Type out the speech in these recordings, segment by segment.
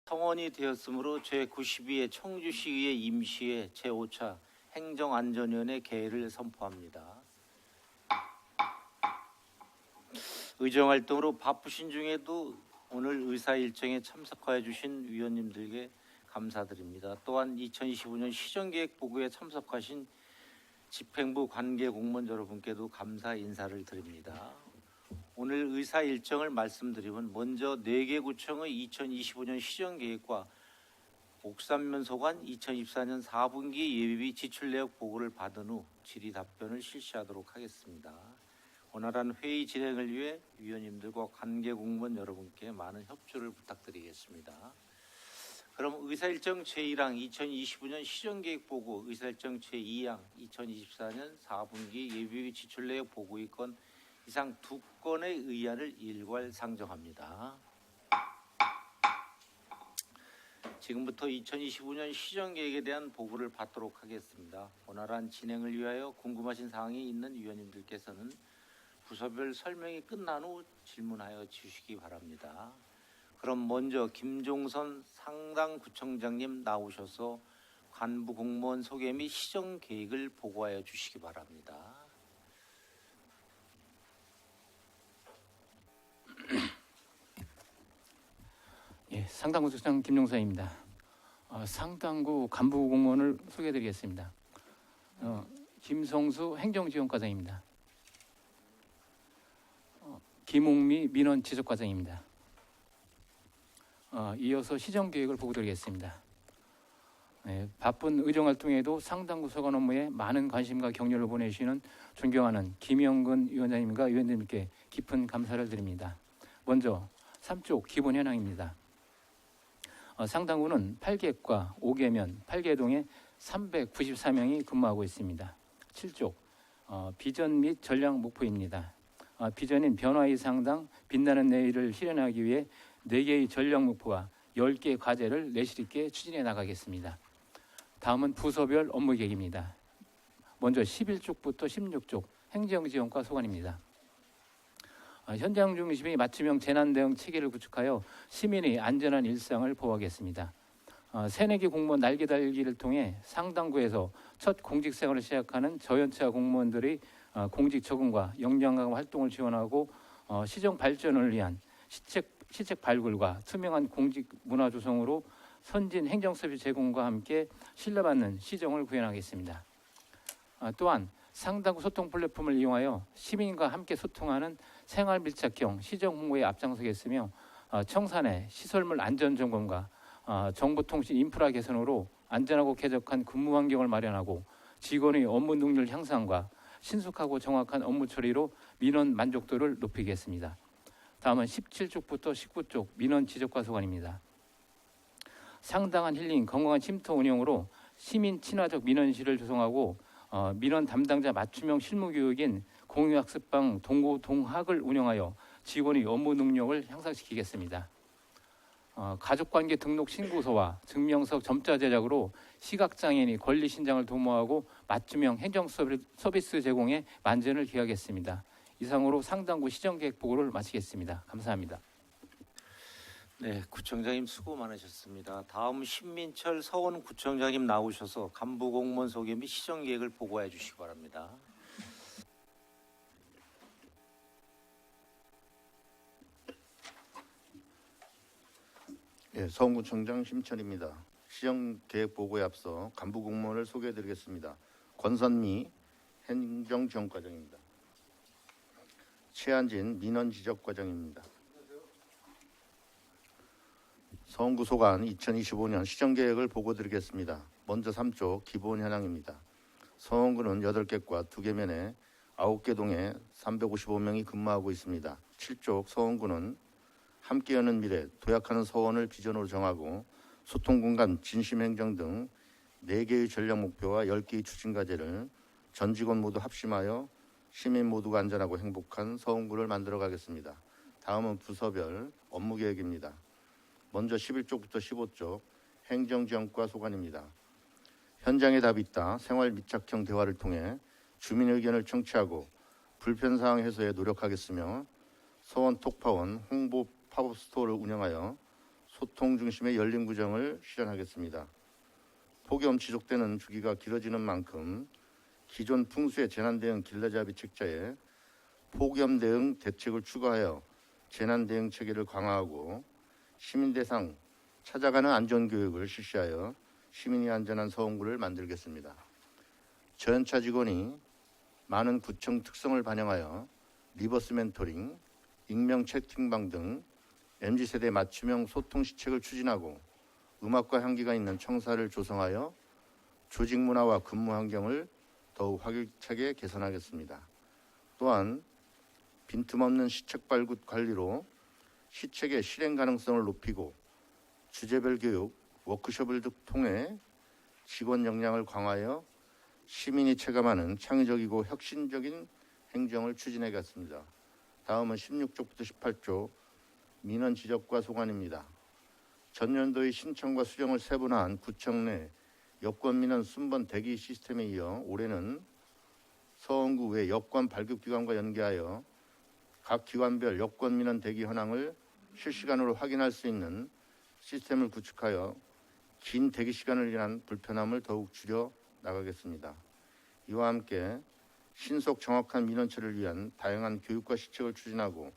성원이 되었으므로 제92회 청주시의회 임시회 제5차 행정안전위원회 개회를 선포합니다. 의정활동으로 바쁘신 중에도 오늘 의사일정에 참석하여 주신 위원님들께 감사드립니다. 또한 2025년 시정계획보고에 참석하신 집행부 관계공무원 여러분께도 감사 인사를 드립니다. 오늘 의사 일정을 말씀드리면 먼저 4개 구청의 2025년 시정계획과 옥산면소관 2024년 4분기 예비비 지출내역 보고를 받은 후 질의 답변을 실시하도록 하겠습니다. 원활한 회의 진행을 위해 위원님들과 관계공무원 여러분께 많은 협조를 부탁드리겠습니다. 그럼 의사일정 제1항 2025년 시정계획보고, 의사일정 제2항 2024년 4분기 예비비 지출내역 보고의 건 이상 2건의 의안을 일괄 상정합니다. 지금부터 2025년 시정계획에 대한 보고를 받도록 하겠습니다. 원활한 진행을 위하여 궁금하신 사항이 있는 위원님들께서는 부서별 설명이 끝난 후 질문하여 주시기 바랍니다. 그럼 먼저 김종선 상당구청장님 나오셔서 간부 공무원 소개 및 시정계획을 보고하여 주시기 바랍니다. 예, 상당구청장 김종선입니다. 상당구 간부 공무원을 소개해드리겠습니다. 김성수 행정지원과장입니다. 김옥미 민원지적과장입니다. 이어서 시정계획을 보고드리겠습니다. 바쁜 의정활동에도 상당구 서관 업무에 많은 관심과 격려를 보내주시는 존경하는 김영근 위원장님과 위원님께 깊은 감사를 드립니다. 먼저 3쪽 기본 현황입니다. 상당구는 8개과 5개면 8개동에 394명이 근무하고 있습니다. 7쪽 비전 및 전략 목표입니다. 비전인 변화의 상당, 빛나는 내일을 실현하기 위해 4개의 전략 목표와 10개의 과제를 내실 있게 추진해 나가겠습니다. 다음은 부서별 업무 계획입니다. 먼저 11쪽부터 16쪽 행정지원과 소관입니다. 현장 중심의 맞춤형 재난대응 체계를 구축하여 시민의 안전한 일상을 보호하겠습니다. 새내기 공무원 날개 달기를 통해 상당구에서 첫 공직생활을 시작하는 저연차 공무원들의 공직 적응과 역량 강화 활동을 지원하고 시정 발전을 위한 시책 발굴과 투명한 공직 문화 조성으로 선진 행정 서비스 제공과 함께 신뢰받는 시정을 구현하겠습니다. 또한 상당구 소통 플랫폼을 이용하여 시민과 함께 소통하는 생활 밀착형 시정 홍보에 앞장서겠으며 청사내 시설물 안전 점검과 정보통신 인프라 개선으로 안전하고 쾌적한 근무 환경을 마련하고 직원의 업무 능률 향상과 신속하고 정확한 업무 처리로 민원 만족도를 높이겠습니다. 다음은 17쪽부터 19쪽 민원 지적과 소관입니다. 상당한 힐링, 건강한 쉼터 운영으로 시민 친화적 민원실을 조성하고 민원 담당자 맞춤형 실무 교육인 공유학습방 동고 동학을 운영하여 직원의 업무 능력을 향상시키겠습니다. 가족관계 등록 신고서와 증명서 점자 제작으로 시각장애인의 권리 신장을 도모하고 맞춤형 행정 서비스 제공에 만전을 기하겠습니다. 이상으로 상당구 시정계획 보고를 마치겠습니다. 감사합니다. 네, 구청장님 수고 많으셨습니다. 다음 신민철 서원구청장님 나오셔서 간부 공무원 소개 및 시정계획을 보고해 주시기 바랍니다. 예, 서원구청장 심철입니다. 시정계획 보고에 앞서 간부 공무원을 소개해드리겠습니다. 권선미 행정지원과장입니다. 최한진 민원지적과장입니다. 서원구 소관 2025년 시정계획을 보고드리겠습니다. 먼저 3쪽 기본 현황입니다. 서원구는 8개과 2개면에 9개 동에 355명이 근무하고 있습니다. 7쪽 서원구는 함께 여는 미래, 도약하는 서원을 비전으로 정하고 소통공간, 진심행정 등 4개의 전략 목표와 10개의 추진 과제를 전 직원 모두 합심하여 시민 모두가 안전하고 행복한 서원구를 만들어 가겠습니다. 다음은 부서별 업무 계획입니다. 먼저 11쪽부터 15쪽 행정지원과 소관입니다. 현장에 답이 있다 생활 밀착형 대화를 통해 주민 의견을 청취하고 불편사항 해소에 노력하겠으며 서원 톡파원 홍보 팝업 스토어를 운영하여 소통 중심의 열린 구정을 실현하겠습니다. 폭염 지속되는 주기가 길어지는 만큼 기존 풍수의 재난 대응 길라잡이 책자에 폭염 대응 대책을 추가하여 재난 대응 체계를 강화하고 시민 대상 찾아가는 안전 교육을 실시하여 시민이 안전한 서원구를 만들겠습니다. 전차 직원이 많은 구청 특성을 반영하여 리버스 멘토링, 익명 채팅방 등 MZ세대 맞춤형 소통 시책을 추진하고 음악과 향기가 있는 청사를 조성하여 조직 문화와 근무 환경을 더욱 활기차게 개선하겠습니다. 또한 빈틈없는 시책 발굴 관리로 시책의 실행 가능성을 높이고 주제별 교육, 워크숍을 통해 직원 역량을 강화하여 시민이 체감하는 창의적이고 혁신적인 행정을 추진하겠습니다. 다음은 16쪽부터 18쪽 민원 지적과 소관입니다. 전년도의 신청과 수정을 세분화한 구청 내 여권 민원 순번 대기 시스템에 이어 올해는 서원구 외 여권 발급기관과 연계하여 각 기관별 여권 민원 대기 현황을 실시간으로 확인할 수 있는 시스템을 구축하여 긴 대기 시간을 인한 불편함을 더욱 줄여 나가겠습니다. 이와 함께 신속 정확한 민원 처리를 위한 다양한 교육과 시책을 추진하고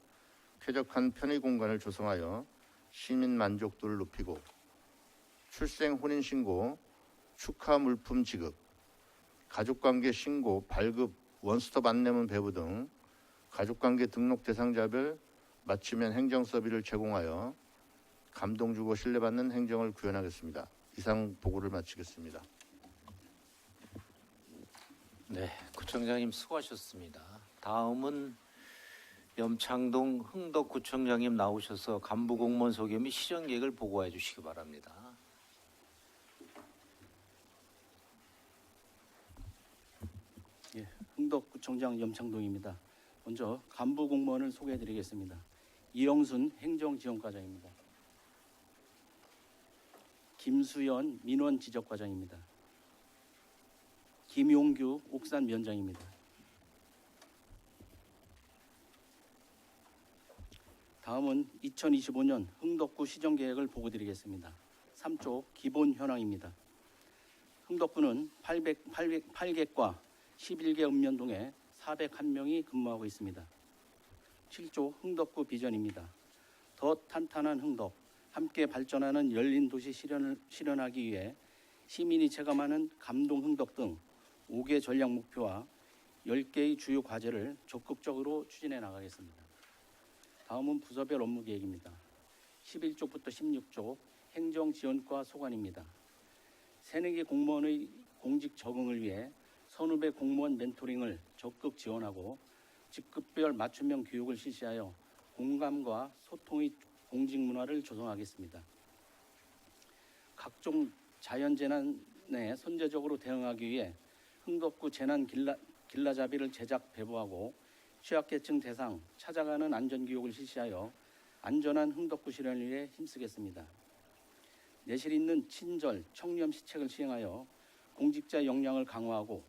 쾌적한 편의 공간을 조성하여 시민 만족도를 높이고 출생 혼인 신고, 축하 물품 지급, 가족관계 신고, 발급, 원스톱 안내문 배부 등 가족관계 등록 대상자별 맞춤형 행정 서비스를 제공하여 감동 주고 신뢰받는 행정을 구현하겠습니다. 이상 보고를 마치겠습니다. 네, 구청장님 수고하셨습니다. 다음은 염창동 흥덕구청장님 나오셔서 간부공무원 소개 및 시정계획을 보고해 주시기 바랍니다. 예, 흥덕구청장 염창동입니다. 먼저 간부 공무원을 소개해드리겠습니다. 이영순 행정지원과장입니다. 김수연 민원지적과장입니다. 김용규 옥산위원장입니다. 다음은 2025년 흥덕구 시정계획을 보고드리겠습니다. 3조 기본 현황입니다. 흥덕구는 800과 11개 읍면동에 401명이 근무하고 있습니다. 7조 흥덕구 비전입니다. 더 탄탄한 흥덕, 함께 발전하는 열린 도시 실현하기 위해 시민이 체감하는 감동 흥덕 등 5개 전략 목표와 10개의 주요 과제를 적극적으로 추진해 나가겠습니다. 다음은 부서별 업무 계획입니다. 11쪽부터 16쪽 행정지원과 소관입니다. 새내기 공무원의 공직 적응을 위해 선후배 공무원 멘토링을 적극 지원하고 직급별 맞춤형 교육을 실시하여 공감과 소통의 공직 문화를 조성하겠습니다. 각종 자연재난에 선제적으로 대응하기 위해 흥덕구 재난 길라잡이를 제작 배부하고 취약계층 대상 찾아가는 안전교육을 실시하여 안전한 흥덕구 실현을 위해 힘쓰겠습니다. 내실 있는 친절, 청렴 시책을 시행하여 공직자 역량을 강화하고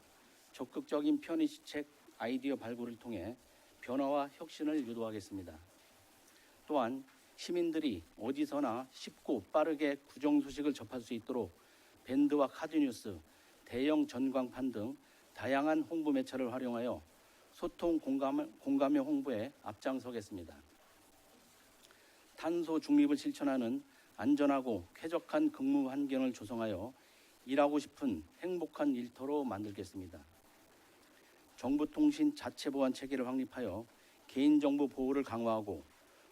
적극적인 편의 시책 아이디어 발굴을 통해 변화와 혁신을 유도하겠습니다. 또한 시민들이 어디서나 쉽고 빠르게 구정 소식을 접할 수 있도록 밴드와 카드뉴스, 대형 전광판 등 다양한 홍보 매체를 활용하여 소통 공감의 홍보에 앞장서겠습니다. 탄소 중립을 실천하는 안전하고 쾌적한 근무 환경을 조성하여 일하고 싶은 행복한 일터로 만들겠습니다. 정보통신 자체 보안 체계를 확립하여 개인정보 보호를 강화하고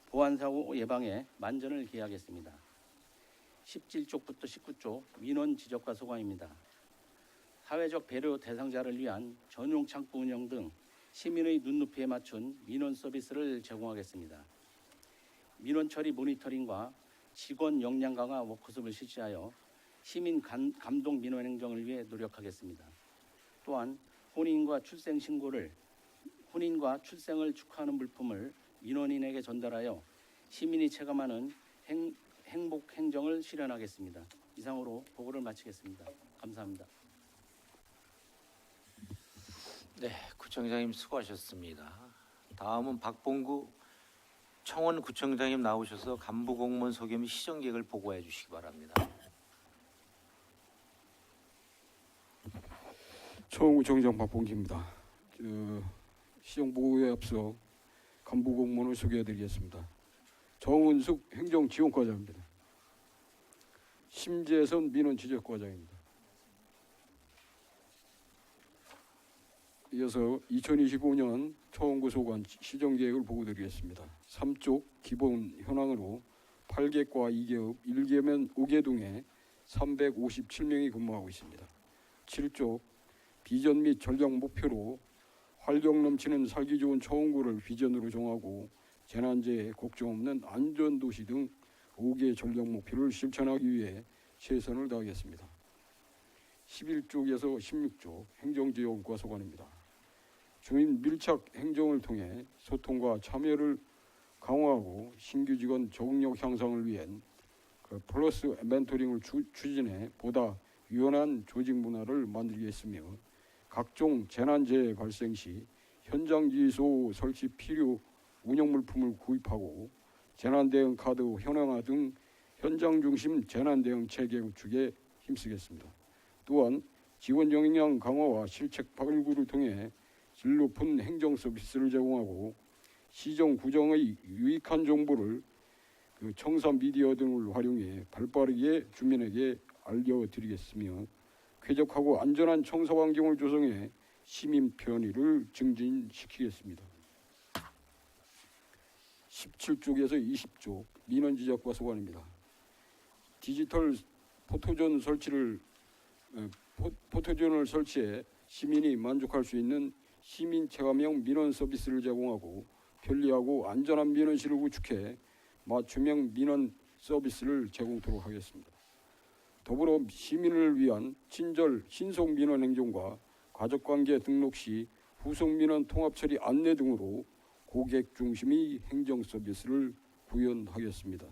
보안사고 예방에 만전을 기하겠습니다. 17쪽부터 19쪽 민원 지적과 소관입니다. 사회적 배려 대상자를 위한 전용 창구 운영 등 시민의 눈높이에 맞춘 민원 서비스를 제공하겠습니다. 민원 처리 모니터링과 직원 역량 강화 워크숍을 실시하여 시민 감동 민원 행정을 위해 노력하겠습니다. 또한 혼인과 출생을 축하하는 물품을 민원인에게 전달하여 시민이 체감하는 행복 행정을 실현하겠습니다. 이상으로 보고를 마치겠습니다. 감사합니다. 네, 구청장님 수고하셨습니다. 다음은 박봉구 청원 구청장님 나오셔서 간부 공무원 소개 및 시정 계획을 보고해 주시기 바랍니다. 청원구청장 박봉기입니다. 시정 보고에 앞서 간부 공무원을 소개해드리겠습니다. 정은숙 행정지원과장입니다. 심재선 민원지적과장입니다. 이어서 2025년 청원구 소관 시정계획을 보고드리겠습니다. 3쪽 기본 현황으로 8개과 2개업 1개면 5개동에 357명이 근무하고 있습니다. 7쪽 비전 및 전략 목표로 활력 넘치는 살기 좋은 청원구를 비전으로 정하고 재난재해 걱정 없는 안전도시 등 5개 전략 목표를 실천하기 위해 최선을 다하겠습니다. 11쪽에서 16쪽 행정지원과 소관입니다. 주민 밀착 행정을 통해 소통과 참여를 강화하고 신규 직원 적응력 향상을 위한 플러스 멘토링을 추진해 보다 유연한 조직 문화를 만들겠으며 각종 재난재해 발생 시 현장 지휘소 설치 필요 운영 물품을 구입하고 재난대응 카드 현황화 등 현장 중심 재난대응 체계 구축에 힘쓰겠습니다. 또한 지원 역량 강화와 실책 발굴을 통해 질 높은 행정 서비스를 제공하고 시정 구정의 유익한 정보를 청사 미디어 등을 활용해 발빠르게 주민에게 알려드리겠으며 쾌적하고 안전한 청사 환경을 조성해 시민 편의를 증진시키겠습니다. 17쪽에서 20쪽 민원지적과 소관입니다. 디지털 포토존을 설치해 시민이 만족할 수 있는 시민 체감형 민원 서비스를 제공하고 편리하고 안전한 민원실을 구축해 맞춤형 민원 서비스를 제공토록 하겠습니다. 더불어 시민을 위한 친절 신속 민원 행정과 가족관계 등록 시 후속 민원 통합 처리 안내 등으로 고객 중심의 행정 서비스를 구현하겠습니다.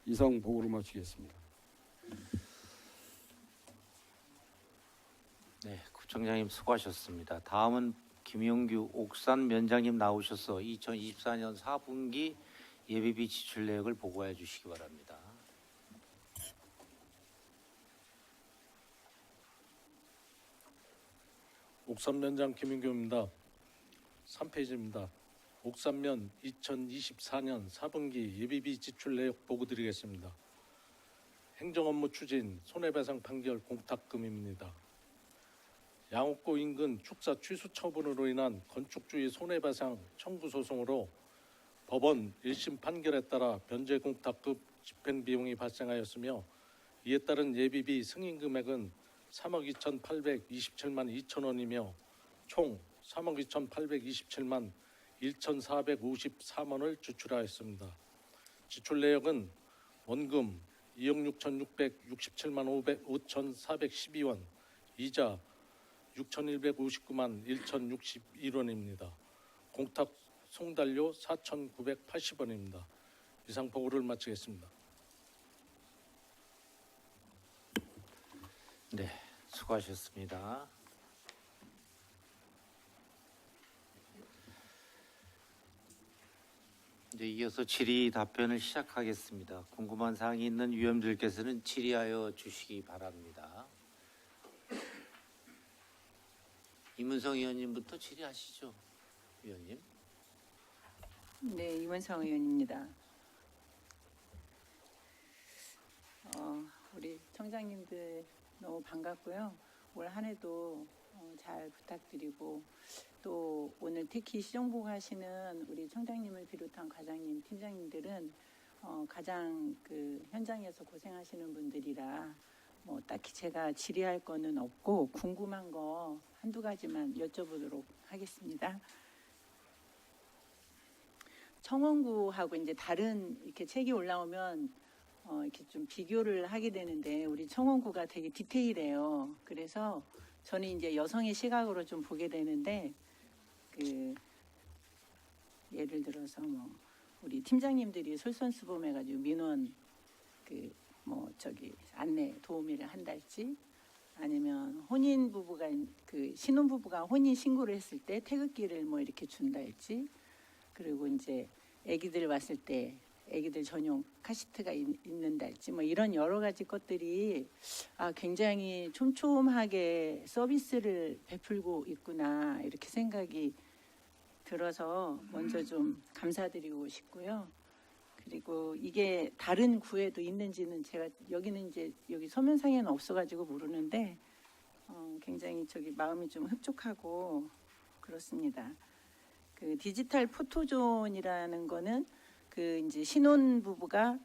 이상 보고를 마치겠습니다. 네, 구청장님 수고하셨습니다. 다음은 김용규 옥산 면장님 나오셔서 2024년 4분기 예비비 지출 내역을 보고해 주시기 바랍니다. 옥산면장 김인규입니다. 3페이지입니다. 옥산면 2024년 4분기 예비비 지출 내역 보고 드리겠습니다. 행정업무 추진 손해배상 판결 공탁금입니다. 양옥구 인근 축사 취소 처분으로 인한 건축주의 손해배상 청구 소송으로 법원 1심 판결에 따라 변제 공탁금 집행 비용이 발생하였으며 이에 따른 예비비 승인 금액은 3억 2,827만 2천 원이며 총 3억 2,827만 1,454원을 지출하였습니다. 지출 내역은 원금 2억 6,667만 5,412원, 이자 6,159만 1,061원입니다. 공탁 송달료 4,980원입니다. 이상 보고를 마치겠습니다. 네, 수고하셨습니다. 이제 이어서 질의 답변을 시작하겠습니다. 궁금한 사항이 있는 위원들께서는 질의하여 주시기 바랍니다. 이문성 의원님부터 질의하시죠, 위원님. 네, 이문성 의원입니다. 우리 청장님들 너무 반갑고요. 올 한 해도 잘 부탁드리고 또 오늘 특히 시정보고 하시는 우리 청장님을 비롯한 과장님, 팀장님들은 가장 현장에서 고생하시는 분들이라 뭐 딱히 제가 질의할 거는 없고 궁금한 거 한두 가지만 여쭤보도록 하겠습니다. 청원구하고 이제 다른 이렇게 책이 올라오면 이렇게 좀 비교를 하게 되는데 우리 청원구가 되게 디테일해요. 그래서 저는 이제 여성의 시각으로 좀 보게 되는데 예를 들어서 뭐 우리 팀장님들이 솔선수범해가지고 민원 안내 도우미를 한달지 아니면 혼인 부부가 신혼 부부가 혼인 신고를 했을 때 태극기를 뭐 이렇게 준달지 그리고 이제 아기들 왔을 때 아기들 전용 카시트가 있는달지 뭐 이런 여러 가지 것들이 굉장히 촘촘하게 서비스를 베풀고 있구나 이렇게 생각이 들어서 먼저 좀 감사드리고 싶고요. 그리고 이게 다른 구에도 있는지는 제가 여기는 이제 여기 서면상에는 없어가지고 모르는데 굉장히 마음이 좀 흡족하고 그렇습니다. 그 디지털 포토존이라는 거는 그 이제 신혼 부부가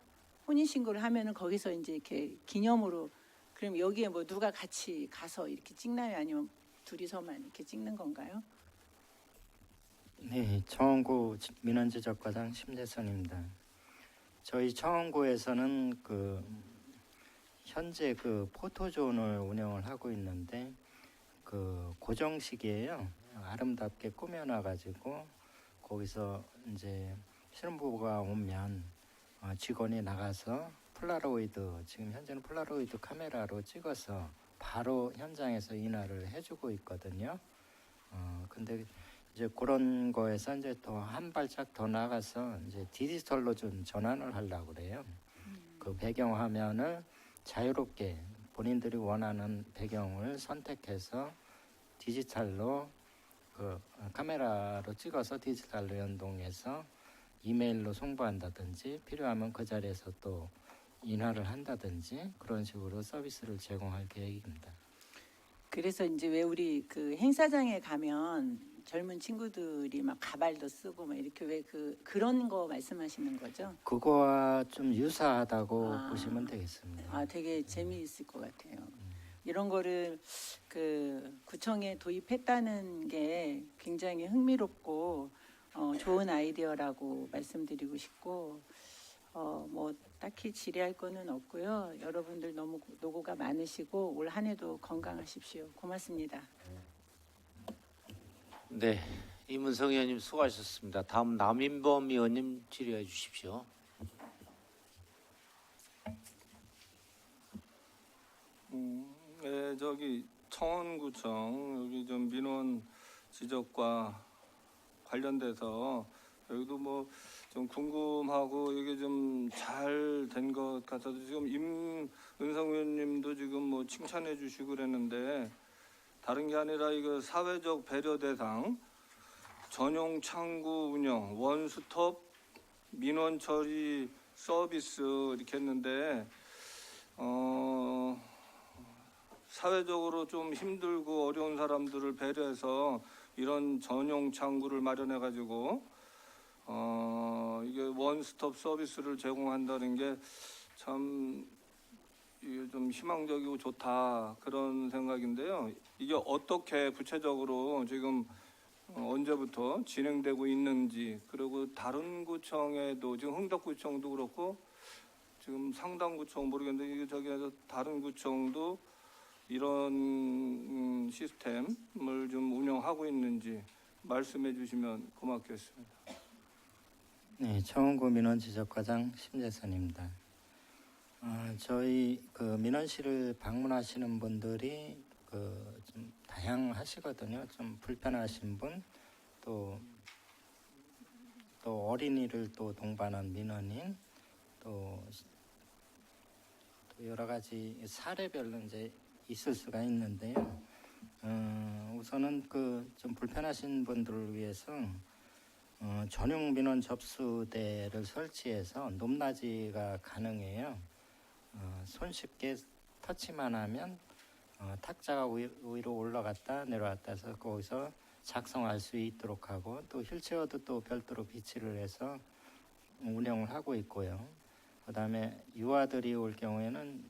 혼인 신고를 하면은 거기서 이제 이렇게 기념으로 그럼 여기에 뭐 누가 같이 가서 이렇게 찍나요? 아니면 둘이서만 이렇게 찍는 건가요? 네, 청원구 민원지적과장 심재선입니다. 저희 청원구에서는 현재 포토존을 운영을 하고 있는데 고정식이에요. 아름답게 꾸며놔가지고 거기서 이제 신혼부부가 오면 직원이 나가서 지금 현재는 폴라로이드 카메라로 찍어서 바로 현장에서 인화를 해주고 있거든요. 근데 이제 그런 거에서 이제 더 한 발짝 더 나가서 이제 디지털로 좀 전환을 하려고 그래요. 그 배경 화면을 자유롭게 본인들이 원하는 배경을 선택해서 디지털로 카메라로 찍어서 디지털로 연동해서 이메일로 송부한다든지 필요하면 그 자리에서 또 인화를 한다든지 그런 식으로 서비스를 제공할 계획입니다. 그래서 이제 왜 우리 그 행사장에 가면 젊은 친구들이 막 가발도 쓰고 막 이렇게 왜 그런 거 말씀하시는 거죠? 그거와 좀 유사하다고 보시면 되겠습니다. 되게 재미있을 것 같아요. 이런 거를 구청에 도입했다는 게 굉장히 흥미롭고 좋은 아이디어라고 말씀드리고 싶고 뭐 딱히 질의할 거는 없고요. 여러분들 너무 노고가 많으시고 올 한 해도 건강하십시오. 고맙습니다. 네, 이문성 의원님 수고하셨습니다. 다음 남인범 의원님 질의해 주십시오. 네, 저기 청원구청 여기 좀 민원 지적과 관련돼서 여기도 뭐 좀 궁금하고 이게 좀 잘 된 것 같아서 지금 임은성 의원님도 지금 뭐 칭찬해 주시고 그랬는데 다른 게 아니라 이거 사회적 배려 대상 전용 창구 운영 원스톱 민원 처리 서비스 이렇게 했는데 사회적으로 좀 힘들고 어려운 사람들을 배려해서 이런 전용 창구를 마련해 가지고 이게 원스톱 서비스를 제공한다는 게 참 이게 좀 희망적이고 좋다 그런 생각인데요. 이게 어떻게 구체적으로 지금 언제부터 진행되고 있는지 그리고 다른 구청에도 지금 흥덕구청도 그렇고 지금 상당구청 모르겠는데 이게 저기에서 다른 구청도 이런 시스템을 좀 운영하고 있는지 말씀해 주시면 고맙겠습니다. 네, 청원구 민원지적과장 심재선입니다. 저희 민원실을 방문하시는 분들이 좀 다양하시거든요. 좀 불편하신 분, 또 어린이를 또 동반한 민원인, 또 여러 가지 사례별로 이제 있을 수가 있는데요. 우선은 좀 불편하신 분들을 위해서 전용 민원 접수대를 설치해서 높낮이가 가능해요. 손쉽게 터치만 하면 탁자가 위로 올라갔다 내려왔다 해서 거기서 작성할 수 있도록 하고 또 휠체어도 또 별도로 비치를 해서 운영을 하고 있고요. 그 다음에 유아들이 올 경우에는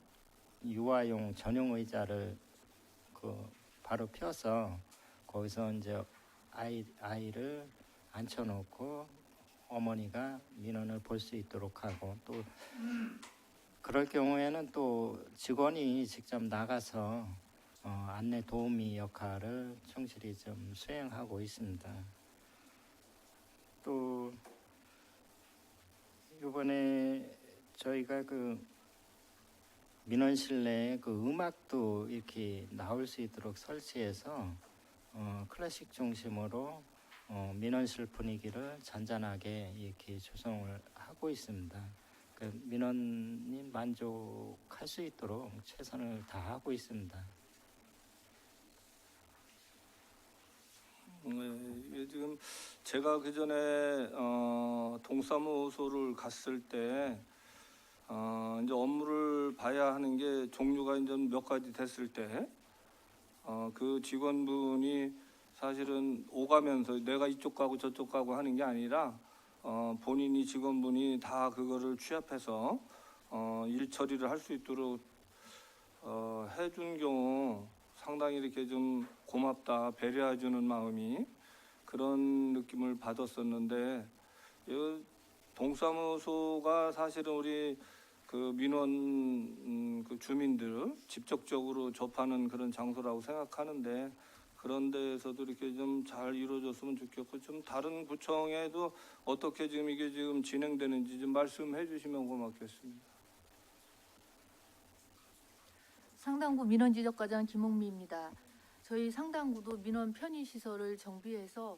유아용 전용 의자를 바로 펴서 거기서 이제 아이를 앉혀놓고 어머니가 민원을 볼 수 있도록 하고 또 그럴 경우에는 또 직원이 직접 나가서 안내 도우미 역할을 충실히 좀 수행하고 있습니다. 또 이번에 저희가 민원실 내에 음악도 이렇게 나올 수 있도록 설치해서 클래식 중심으로 민원실 분위기를 잔잔하게 이렇게 조성을 하고 있습니다. 그 민원이 만족할 수 있도록 최선을 다하고 있습니다. 네, 이게 지금 제가 그 전에 동사무소를 갔을 때 이제 업무를 봐야 하는 게 종류가 이제 몇 가지 됐을 때 그 직원분이 사실은 오가면서 내가 이쪽 가고 저쪽 가고 하는 게 아니라 본인이 직원분이 다 그거를 취합해서 일 처리를 할 수 있도록 해준 경우 상당히 이렇게 좀 고맙다, 배려해주는 마음이 그런 느낌을 받았었는데 이 동사무소가 사실은 우리 그 민원 그 주민들 직접적으로 접하는 그런 장소라고 생각하는데 그런 데에서도 이렇게 좀 잘 이루어졌으면 좋겠고 좀 다른 구청에도 어떻게 지금 이게 지금 진행되는지 좀 말씀해 주시면 고맙겠습니다. 상당구 민원지적과장 김옥미입니다. 저희 상당구도 민원 편의시설을 정비해서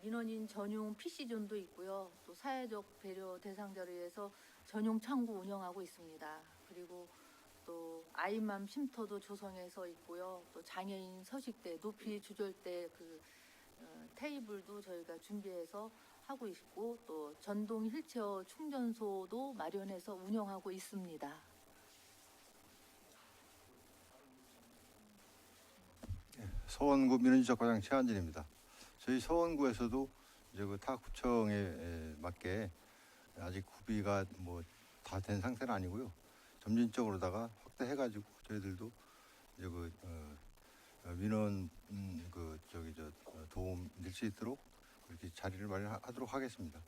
민원인 전용 PC존도 있고요. 또 사회적 배려 대상자를 위해서 전용 창구 운영하고 있습니다. 그리고 또 아이맘 쉼터도 조성해서 있고요. 또 장애인 서식대, 높이 조절대 그 테이블도 저희가 준비해서 하고 있고 또 전동 휠체어 충전소도 마련해서 운영하고 있습니다. 서원구 민원지적과장 최한진입니다. 저희 서원구에서도 이제 그 타 구청에 맞게 아직 구비가 뭐 다 된 상태는 아니고요. 점진적으로다가 확대해가지고 저희들도 이제 그 민원 도움 낼 수 있도록 그렇게 자리를 마련하도록 하겠습니다.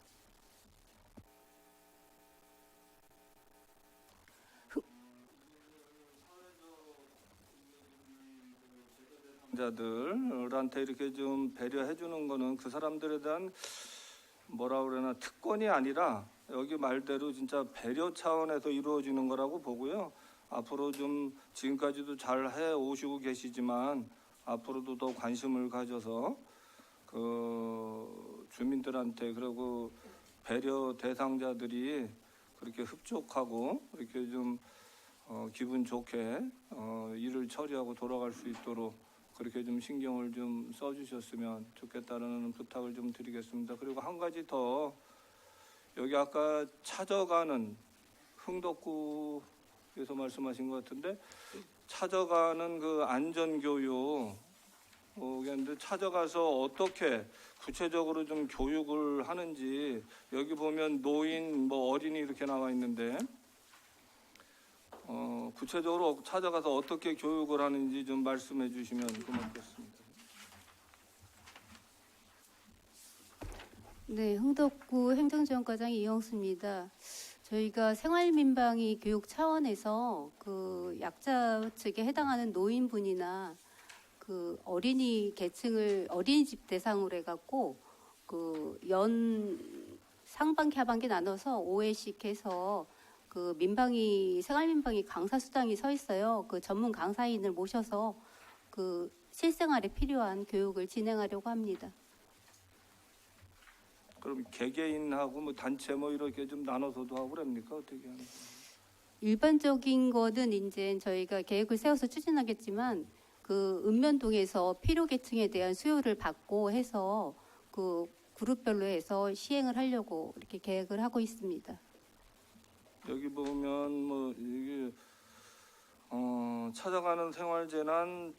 자들한테 이렇게 좀 배려해 주는 거는 그 사람들에 대한 뭐라 그러나 특권이 아니라 여기 말대로 진짜 배려 차원에서 이루어지는 거라고 보고요. 앞으로 좀 지금까지도 잘 해 오시고 계시지만 앞으로도 더 관심을 가져서 그 주민들한테 그리고 배려 대상자들이 그렇게 흡족하고 이렇게 좀 기분 좋게 일을 처리하고 돌아갈 수 있도록 그렇게 좀 신경을 좀 써주셨으면 좋겠다는 부탁을 좀 드리겠습니다. 그리고 한 가지 더 여기 아까 찾아가는 흥덕구에서 말씀하신 것 같은데 찾아가는 그 안전교육 근데 찾아가서 어떻게 구체적으로 좀 교육을 하는지 여기 보면 노인 뭐 어린이 이렇게 나와 있는데 구체적으로 찾아가서 어떻게 교육을 하는지 좀 말씀해 주시면 고맙겠습니다. 네, 흥덕구 행정지원과장 이영수입니다. 저희가 생활민방위 교육 차원에서 그 약자 측에 해당하는 노인분이나 그 어린이 계층을 어린이집 대상으로 해갖고 그 연 상반기 하반기 나눠서 5회씩 해서 그 생활민방위 강사 수당이 서 있어요. 그 전문 강사인을 모셔서 그 실생활에 필요한 교육을 진행하려고 합니다. 그럼 개개인하고 뭐 단체 뭐 이렇게 좀 나눠서도 하고 그럽니까? 어떻게 하는 거예요? 일반적인 거는 이제 저희가 계획을 세워서 추진하겠지만 그 읍면동에서 필요 계층에 대한 수요를 받고 해서 그 그룹별로 해서 시행을 하려고 이렇게 계획을 하고 있습니다. 여기 보면 뭐 이게 찾아가는 생활재난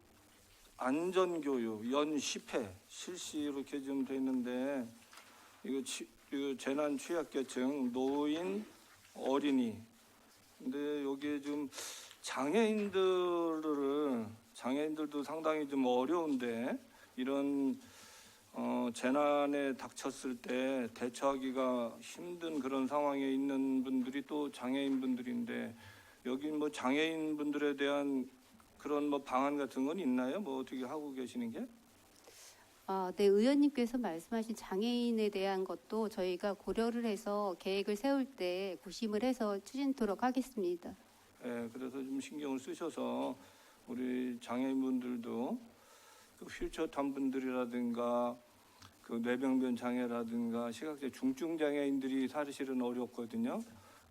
안전교육 연 10회 실시 이렇게 좀 돼 있는데 이거 재난 취약계층 노인 어린이 근데 여기에 좀 장애인들도 상당히 좀 어려운데 이런 재난에 닥쳤을 때 대처하기가 힘든 그런 상황에 있는 분들이 또 장애인 분들인데 여기 뭐 장애인 분들에 대한 그런 뭐 방안 같은 건 있나요? 뭐 어떻게 하고 계시는 게? 네, 의원님께서 말씀하신 장애인에 대한 것도 저희가 고려를 해서 계획을 세울 때 구심을 해서 추진토록 하겠습니다. 네, 그래서 좀 신경을 쓰셔서 우리 장애인분들도 그 휠체어 탄 분들이라든가 그 뇌병변 장애라든가 시각장애 중증 장애인들이 사실은 어렵거든요.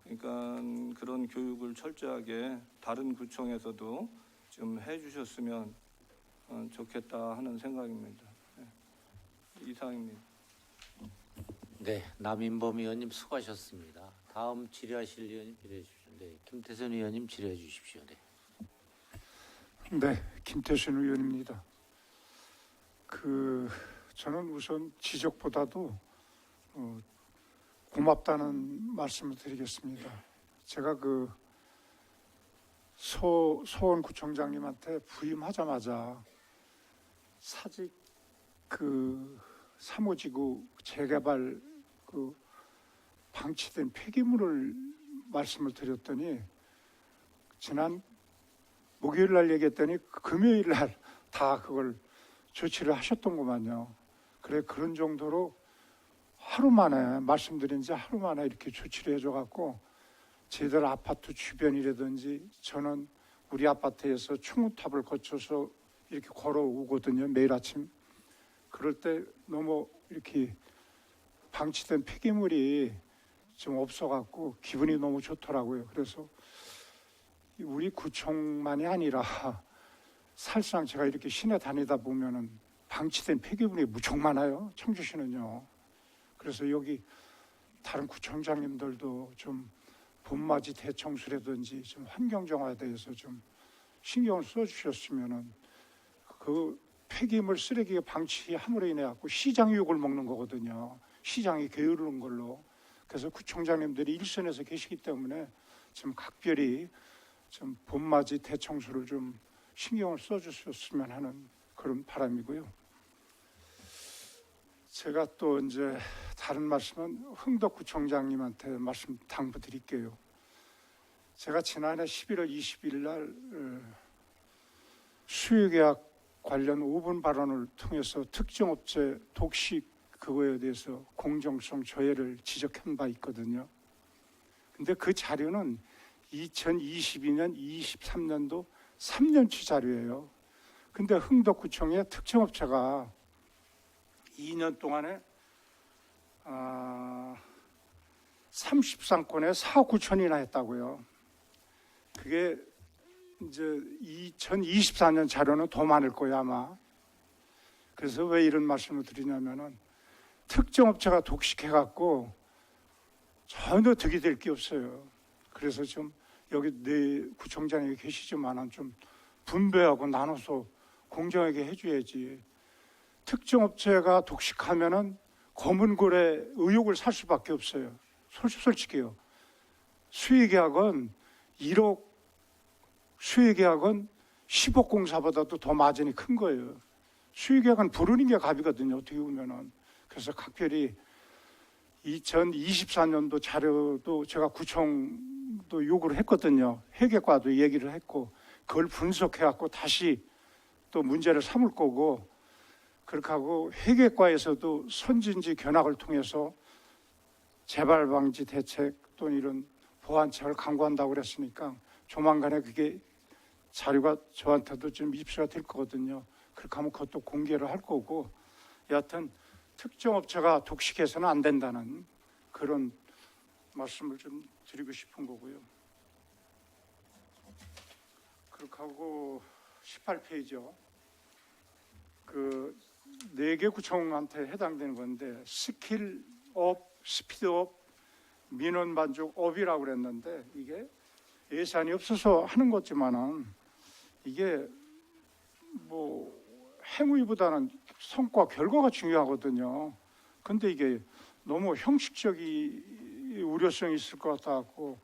그러니까 그런 교육을 철저하게 다른 구청에서도 좀 해주셨으면 좋겠다 하는 생각입니다. 네. 이상입니다. 네, 남인범 의원님 수고하셨습니다. 다음 질의하실 의원님 질의해 주십시오. 네, 김태선 의원님 질의해 주십시오. 네. 네, 김태순 의원입니다. 저는 우선 지적보다도 고맙다는 말씀을 드리겠습니다. 제가 서원구청장님한테 부임하자마자 사직 사무지구 재개발 방치된 폐기물을 말씀을 드렸더니 지난 목요일 날 얘기했더니 금요일 날 다 그걸 조치를 하셨던구만요. 그래 그런 정도로 하루 만에 말씀드린 지 하루 만에 이렇게 조치를 해줘갖고 저희들 아파트 주변이라든지 저는 우리 아파트에서 충무탑을 거쳐서 이렇게 걸어오거든요. 매일 아침. 그럴 때 너무 이렇게 방치된 폐기물이 좀 없어갖고 기분이 너무 좋더라고요. 그래서 우리 구청만이 아니라 사실상 제가 이렇게 시내 다니다 보면은 방치된 폐기물이 무척 많아요. 청주시는요. 그래서 여기 다른 구청장님들도 좀 봄맞이 대청소라든지 좀 환경정화에 대해서 좀 신경을 써주셨으면은 그 폐기물 쓰레기 방치함으로 인해 갖고 시장이 욕을 먹는 거거든요. 시장이 게으른 걸로. 그래서 구청장님들이 일선에서 계시기 때문에 좀 각별히 좀 봄맞이 대청소를 좀 신경을 써주셨으면 하는 그런 바람이고요. 제가 또 이제 다른 말씀은 흥덕구청장님한테 말씀 당부드릴게요. 제가 지난해 11월 20일 날 수의계약 관련 5분 발언을 통해서 특정업체 독식 그거에 대해서 공정성 저해를 지적한 바 있거든요. 근데 그 자료는 2022년, 23년도 3년치 자료예요. 근데 흥덕구청의 특정업체가 2년 동안에 33건에 4억 9천이나 했다고요. 그게 이제 2024년 자료는 더 많을 거예요, 아마. 그래서 왜 이런 말씀을 드리냐면은 특정업체가 독식해갖고 전혀 득이 될 게 없어요. 그래서 좀 여기 내 구청장이 계시지만은 좀 분배하고 나눠서 공정하게 해줘야지. 특정업체가 독식하면은 검은고래 의혹을 살 수밖에 없어요. 솔직해요. 수의계약은 1억, 수의계약은 10억 공사보다도 더 마진이 큰 거예요. 수의계약은 부르는 게 갑이거든요. 어떻게 보면은. 그래서 각별히 2024년도 자료도 제가 구청도 요구를 했거든요. 회계과도 얘기를 했고 그걸 분석해갖고 다시 또 문제를 삼을 거고 그렇게 하고 회계과에서도 선진지 견학을 통해서 재발 방지 대책 또는 이런 보완책을 강구한다고 그랬으니까 조만간에 그게 자료가 저한테도 좀 입수가 될 거거든요. 그렇게 하면 그것도 공개를 할 거고 여하튼 특정업체가 독식해서는 안 된다는 그런 말씀을 좀 드리고 싶은 거고요. 그렇게 하고 18페이지요. 그 4개 구청한테 해당되는 건데 스킬업, 스피드업, 민원만족업이라고 그랬는데 이게 예산이 없어서 하는 거지만은 이게 뭐 행위보다는 성과, 결과가 중요하거든요. 근데 이게 너무 형식적인 우려성이 있을 것 같아갖고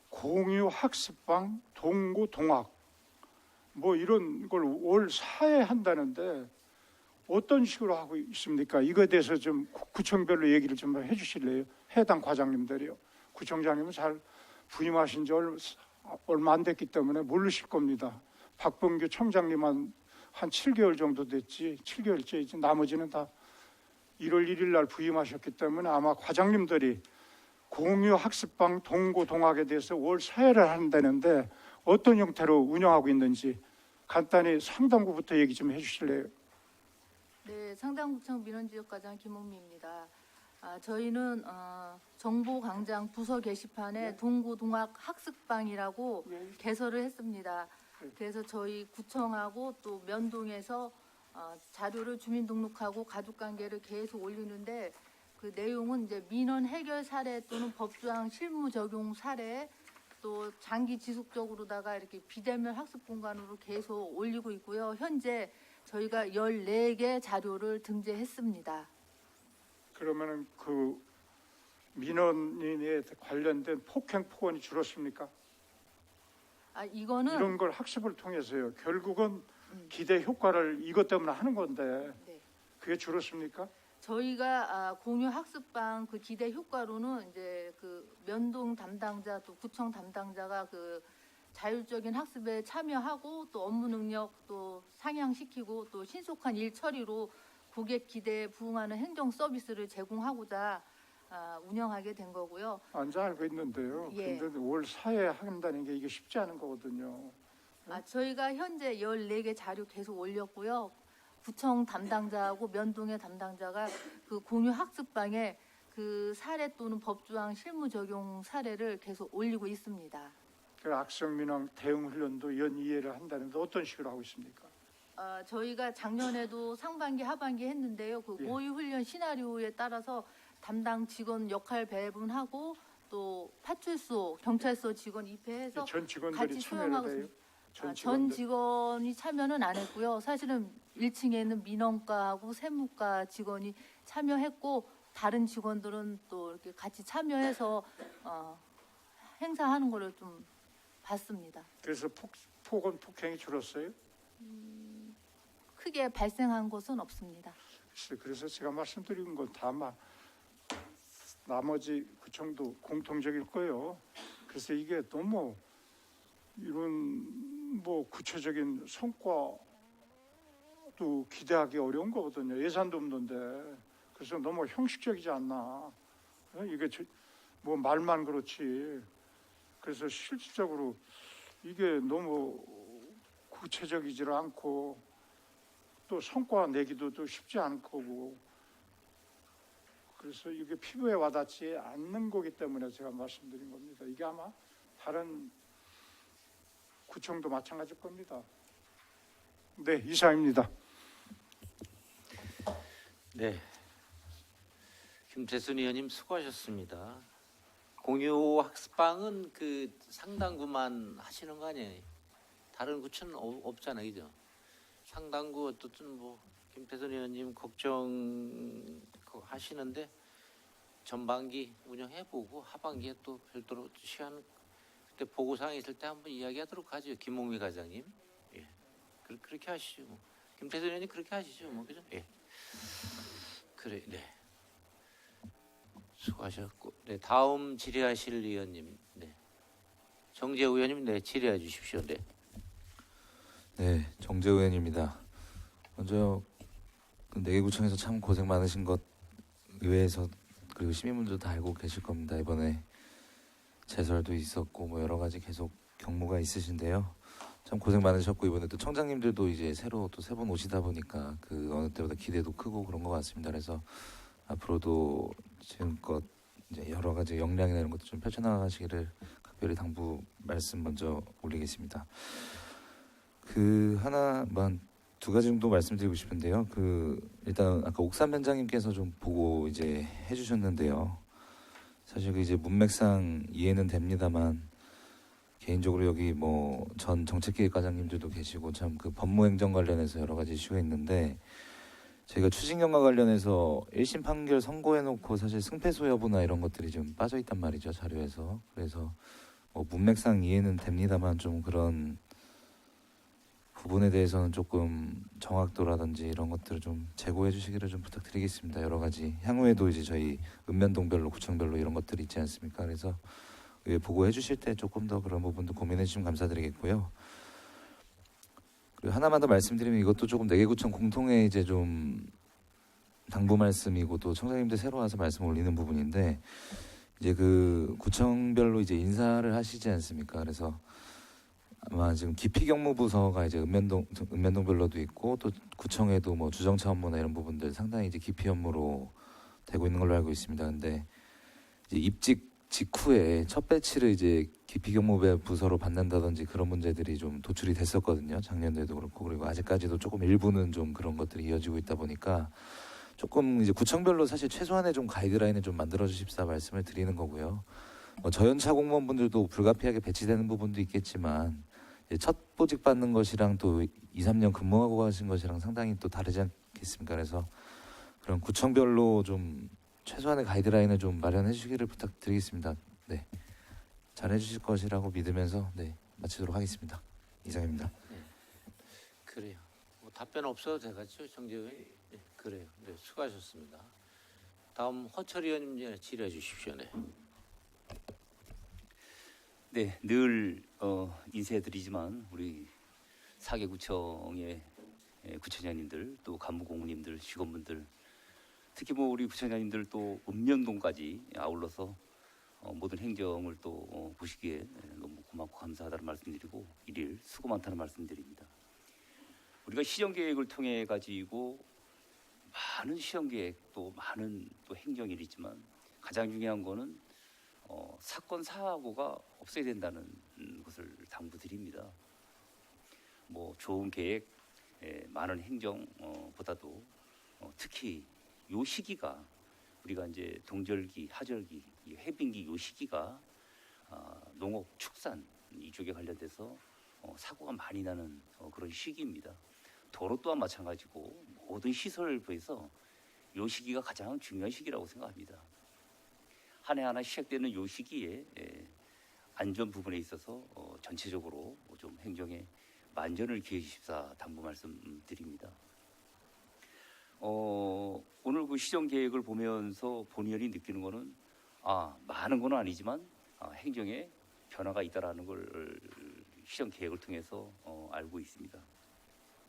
공유 학습방, 동고 동학 뭐 이런 걸 월 4회 한다는데 어떤 식으로 하고 있습니까? 이거에 대해서 좀 구청별로 얘기를 좀 해주실래요? 해당 과장님들이요. 구청장님은 잘 부임하신 지 얼마 안 됐기 때문에 모르실 겁니다. 박범규 청장님은 한 7개월 정도 됐지, 7개월째이지 나머지는 다 1월 1일 날 부임하셨기 때문에 아마 과장님들이 공유 학습방 동고 동학에 대해서 월 4회를 한다는데 어떤 형태로 운영하고 있는지 간단히 상담부부터 얘기 좀 해주실래요? 네, 상당구청 민원지역과장 김홍미입니다. 저희는 정보광장 부서 게시판에 동구동학 학습방이라고 개설을 했습니다. 그래서 저희 구청하고 또 면동에서 자료를 주민등록하고 가족관계를 계속 올리는데 그 내용은 이제 민원 해결 사례 또는 법조항 실무 적용 사례 또 장기 지속적으로다가 이렇게 비대면 학습 공간으로 계속 올리고 있고요. 현재 저희가 14개 자료를 등재했습니다. 그러면은 그 민원인에 관련된 폭행 폭언이 줄었습니까? 이거는 이런 걸 학습을 통해서요. 결국은 기대 효과를 이것 때문에 하는 건데 네. 그게 줄었습니까? 저희가 공유 학습방 그 기대 효과로는 이제 그 면동 담당자 또 구청 담당자가 그 자율적인 학습에 참여하고 또 업무 능력 또 상향시키고 또 신속한 일 처리로 고객 기대에 부응하는 행정 서비스를 제공하고자 운영하게 된 거고요. 앉아 알고 있는데요. 예. 근데 올 사회에 한다는 게 이게 쉽지 않은 거거든요. 저희가 현재 14개 자료 계속 올렸고요. 구청 담당자하고 면동의 담당자가 그 공유 학습방에 그 사례 또는 법조항 실무 적용 사례를 계속 올리고 있습니다. 그 악성 민원 대응 훈련도 연이해를 한다는데 어떤 식으로 하고 있습니까? 저희가 작년에도 상반기 하반기 했는데요. 그 예. 모의 훈련 시나리오에 따라서 담당 직원 역할 배분하고 또 파출소, 경찰서 직원 입회해서 전 직원들이 같이 참여를 수용하고 해요? 있습니다. 전 직원이 참여는 안 했고요. 사실은 1층에 있는 민원과하고 세무과 직원이 참여했고 다른 직원들은 또 이렇게 같이 참여해서 행사하는 거를 좀 봤습니다. 그래서 폭언 폭행이 줄었어요? 크게 발생한 것은 없습니다. 그래서 제가 말씀드린 건 다만 나머지 구청도 공통적일 거예요. 그래서 이게 너무 이런 뭐 구체적인 성과도 기대하기 어려운 거거든요. 예산도 없는데. 그래서 너무 형식적이지 않나. 이게 뭐 말만 그렇지. 그래서 실질적으로 이게 너무 구체적이지 않고 또 성과 내기도 또 쉽지 않을 거고. 그래서 이게 피부에 와닿지 않는 거기 때문에 제가 말씀드린 겁니다. 이게 아마 다른 구청도 마찬가지일 겁니다. 네, 이상입니다. 네, 김태순 의원님 수고하셨습니다. 공유 학습방은 그 상당구만 하시는 거 아니에요? 다른 구청은 없잖아요, 그죠? 상당구 어떻든 뭐 김태순 의원님 걱정 하시는데 전반기 운영해보고 하반기에 또 별도로 시간 그때 보고사항 있을 때 한번 이야기하도록 하죠. 김홍미 과장님. 예, 그렇게 하시죠. 뭐. 김태순 의원님 그렇게 하시죠. 뭐 그죠? 예. 그래, 네. 수고하셨고, 네, 다음 질의하실 의원님, 네, 정재우 의원님, 네, 질의해 주십시오. 네. 네, 정재우 의원입니다. 먼저 내개구청에서 참 고생 많으신 것 의회에서 그리고 시민분들도 다 알고 계실 겁니다. 이번에 제설도 있었고 뭐 여러 가지 계속 경무가 있으신데요. 참 고생 많으셨고 이번에 또 청장님들도 이제 새로 또 세 번 오시다 보니까 그 어느 때보다 기대도 크고 그런 것 같습니다. 그래서 앞으로도 지금껏 이제 여러 가지 역량이나 이런 것도 좀 펼쳐나가시기를 각별히 당부 말씀 먼저 올리겠습니다. 그 하나만 두 가지 정도 말씀드리고 싶은데요. 그 일단 아까 옥산 원장님께서 좀 보고 이제 해주셨는데요. 사실 그 이제 문맥상 이해는 됩니다만 개인적으로 여기 뭐 전 정책기획과장님들도 계시고 참 그 법무행정 관련해서 여러 가지 이슈가 있는데 저희가 추징경과 관련해서 1심 판결 선고해놓고 사실 승패소 여부나 이런 것들이 좀 빠져있단 말이죠, 자료에서. 그래서 뭐 문맥상 이해는 됩니다만 좀 그런 부분에 대해서는 조금 정확도라든지 이런 것들을 좀 제고해 주시기를 좀 부탁드리겠습니다. 여러 가지 향후에도 이제 저희 읍면동별로 구청별로 이런 것들이 있지 않습니까? 그래서 보고해 주실 때 조금 더 그런 부분도 고민해 주시면 감사드리겠고요. 그리고 하나만 더 말씀드리면 이것도 조금 내개구청 공통의 이제 좀 당부 말씀이고 또 청장님들 새로 와서 말씀 올리는 부분인데 이제 그 구청별로 이제 인사를 하시지 않습니까? 그래서 아마 지금 기피경무부서가 이제 읍면동별로도 있고 또 구청에도 뭐 주정차 업무나 이런 부분들 상당히 이제 기피 업무로 되고 있는 걸로 알고 있습니다. 근데 이제 입직 직후에 첫 배치를 이제 기피경무부서로 받는다든지 그런 문제들이 좀 도출이 됐었거든요. 작년에도 그렇고 그리고 아직까지도 조금 일부는 좀 그런 것들이 이어지고 있다 보니까 조금 이제 구청별로 사실 최소한의 좀 가이드라인을 좀 만들어 주십사 말씀을 드리는 거고요. 뭐 저연차 공무원분들도 불가피하게 배치되는 부분도 있겠지만 이제 첫 보직 받는 것이랑 또 2, 3년 근무하고 가신 것이랑 상당히 또 다르지 않겠습니까? 그래서 그런 구청별로 좀 최소한의 가이드라인을 좀 마련해 주시기를 부탁드리겠습니다. 네, 잘해 주실 것이라고 믿으면서 네, 마치도록 하겠습니다. 이상입니다. 그래요. 뭐 답변 없어도 되겠죠, 정재 의원님? 네, 그래요. 네, 수고하셨습니다. 다음 허철 의원님 질의해 주십시오. 네. 네, 늘 인사드리지만 우리 4개 구청의 구청장님들 또 간부공무님들 직원분들 특히 뭐 우리 구청장님들 또 읍면동까지 아울러서 모든 행정을 또 보시기에 너무 고맙고 감사하다는 말씀드리고 일일 수고 많다는 말씀드립니다. 우리가 시정계획을 통해 가지고 많은 시정계획 또 많은 또 행정일이 있지만 가장 중요한 거는 사건 사고가 없어야 된다는 것을 당부드립니다. 뭐 좋은 계획, 많은 행정보다도 특히 요 시기가 우리가 이제 동절기, 하절기, 해빙기 요 시기가 농업, 축산 이쪽에 관련돼서 사고가 많이 나는 그런 시기입니다. 도로 또한 마찬가지고 모든 시설부에서 요 시기가 가장 중요한 시기라고 생각합니다. 한 해 하나 시작되는 요 시기에 안전 부분에 있어서 전체적으로 좀 행정에 만전을 기해주십사 당부 말씀드립니다. 오늘 그 시정 계획을 보면서 본의원이 느끼는 거는 많은 건 아니지만 행정에 변화가 있다라는 걸 시정 계획을 통해서 알고 있습니다.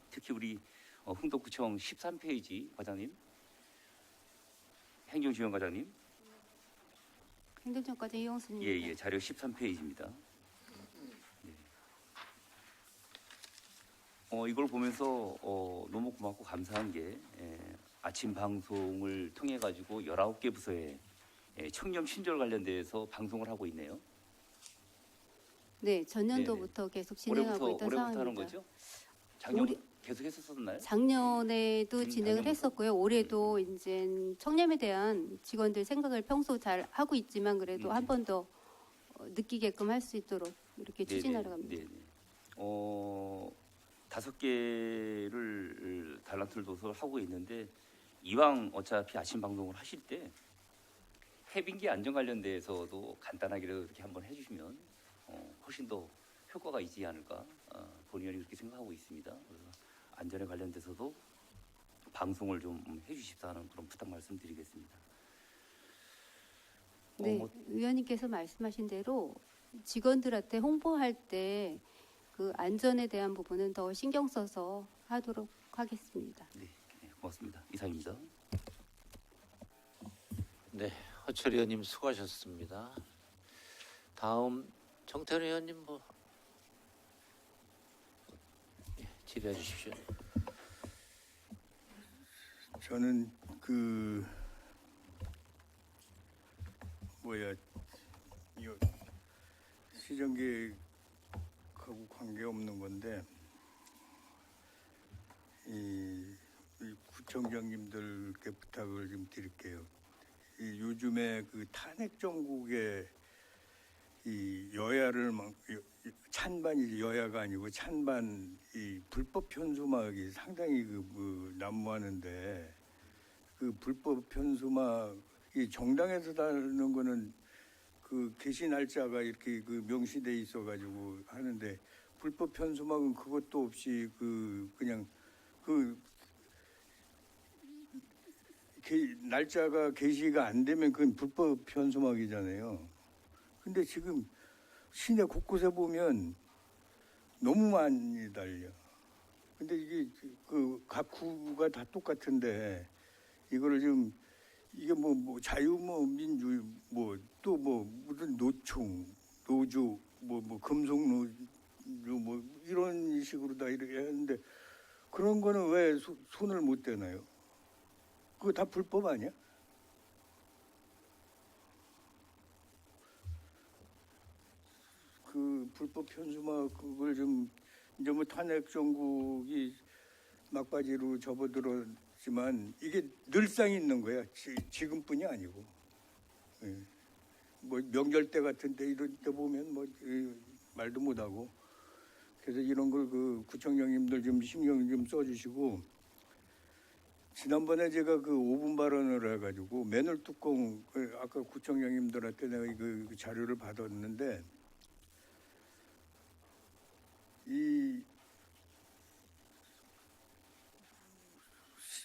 특히 우리 흥덕구청 13페이지 과장님, 행정지원과장님. 행정처과장 이영수입니다. 예, 자료 13페이지입니다. 이걸 보면서 너무 고맙고 감사한 게 아침 방송을 통해 가지고 19개 부서에 청렴 신절 관련돼서 방송을 하고 있네요. 네, 전년도부터 계속 진행하고 있던 올해부터 상황입니다. 하는 거죠? 작년 계속 했었나요? 작년에도 진행을 했었고요. 올해도 이제 청렴에 대한 직원들 생각을 평소 잘 하고 있지만 그래도 한 번 더 느끼게끔 할 수 있도록 이렇게 추진하러 갑니다. 네네. 5개를 달란트를 둬서 하고 있는데 이왕 어차피 아침 방송을 하실 때 해빙기 안전 관련돼서도 간단하게라도 이렇게 한번 해주시면 훨씬 더 효과가 있지 않을까 본의원이 그렇게 생각하고 있습니다. 그래서 안전에 관련돼서도 방송을 좀 해주십사 하는 그런 부탁 말씀드리겠습니다. 네, 의원님께서 말씀하신 대로 직원들한테 홍보할 때 그 안전에 대한 부분은 더 신경 써서 하도록 하겠습니다. 네, 고맙습니다. 이상입니다. 네, 허철 의원님 수고하셨습니다. 다음 정태현 의원님 질의해 주십시오. 저는 이 시정계획하고 관계없는 건데 이 구청장님들께 부탁을 좀 드릴게요. 요즘에 그 탄핵 정국에 이 여야를 찬반이 여야가 아니고 찬반 이 불법 편수막이 상당히 난무하는데 그 불법 편수막이 정당에서 다는 거는 그 개시 날짜가 이렇게 명시돼 있어가지고 하는데 불법 편수막은 그것도 없이 그냥 날짜가 게시가 안 되면 그건 불법 편수막이잖아요. 근데 지금 시내 곳곳에 보면 너무 많이 달려. 근데 이게 각 구가 다 똑같은데 이거를 좀 이게 뭐 자유 민주 또 무슨 노총 노조 금속 노조 식으로 다 이렇게 했는데 그런 거는 왜 손을 못 대나요? 그거 다 불법 아니야? 그 불법 현수막 그걸 좀 이제 뭐 탄핵 정국이 막바지로 접어들었지만 이게 늘상 있는 거야. 지금뿐이 아니고. 예. 뭐 명절 때 같은 때 이런 때 보면 뭐 말도 못 하고. 그래서 이런 걸 그 구청장님들 좀 신경 좀 써주시고. 지난번에 제가 그 5분 발언을 해가지고 맨홀 뚜껑 아까 구청장님들한테 내가 그 자료를 받았는데 이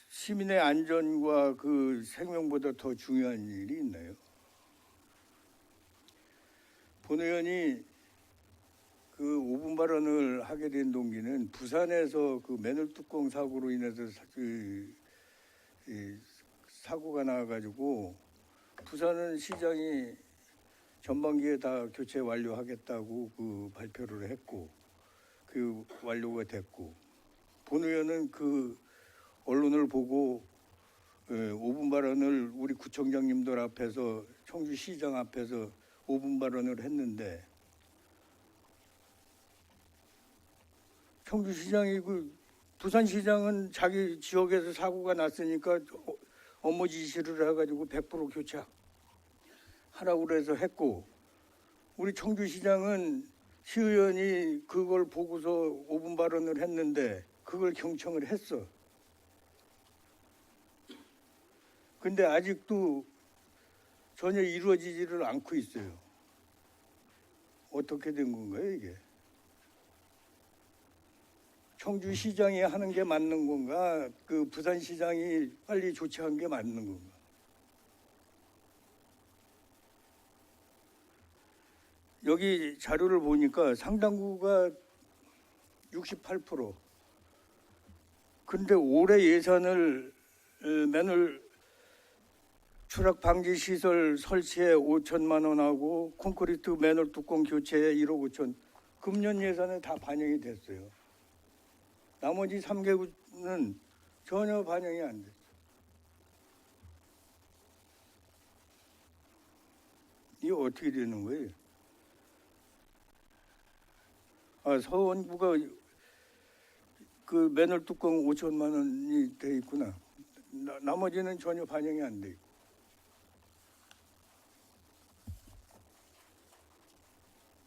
시민의 안전과 그 생명보다 더 중요한 일이 있나요? 본 의원이 그 5분 발언을 하게 된 동기는 부산에서 그 맨홀 뚜껑 사고로 인해서 사고가 나가지고 부산은 시장이 전반기에 다 교체 완료하겠다고 그 발표를 했고 그 완료가 됐고 본 의원은 그 언론을 보고 5분 발언을 우리 구청장님들 앞에서 청주시장 앞에서 5분 발언을 했는데 청주시장이 그 부산시장은 자기 지역에서 사고가 났으니까 업무 지시를 해가지고 100% 교체하라고 그래서 했고 우리 청주시장은 시의원이 그걸 보고서 5분 발언을 했는데 그걸 경청을 했어. 근데 아직도 전혀 이루어지지를 않고 있어요. 어떻게 된 건가요, 이게? 청주시장이 하는 게 맞는 건가? 그 부산시장이 빨리 조치한 게 맞는 건가? 여기 자료를 보니까 상당구가 68%. 근데 올해 예산을 맨홀 추락 방지 시설 설치에 5천만 원하고 콘크리트 맨홀 뚜껑 교체에 1억 5천. 금년 예산에 다 반영이 됐어요. 나머지 3개구는 전혀 반영이 안 됐어요. 이게 어떻게 되는 거예요? 서원구가 그 맨홀 뚜껑 5천만 원이 돼 있구나. 나머지는 전혀 반영이 안 돼 있고.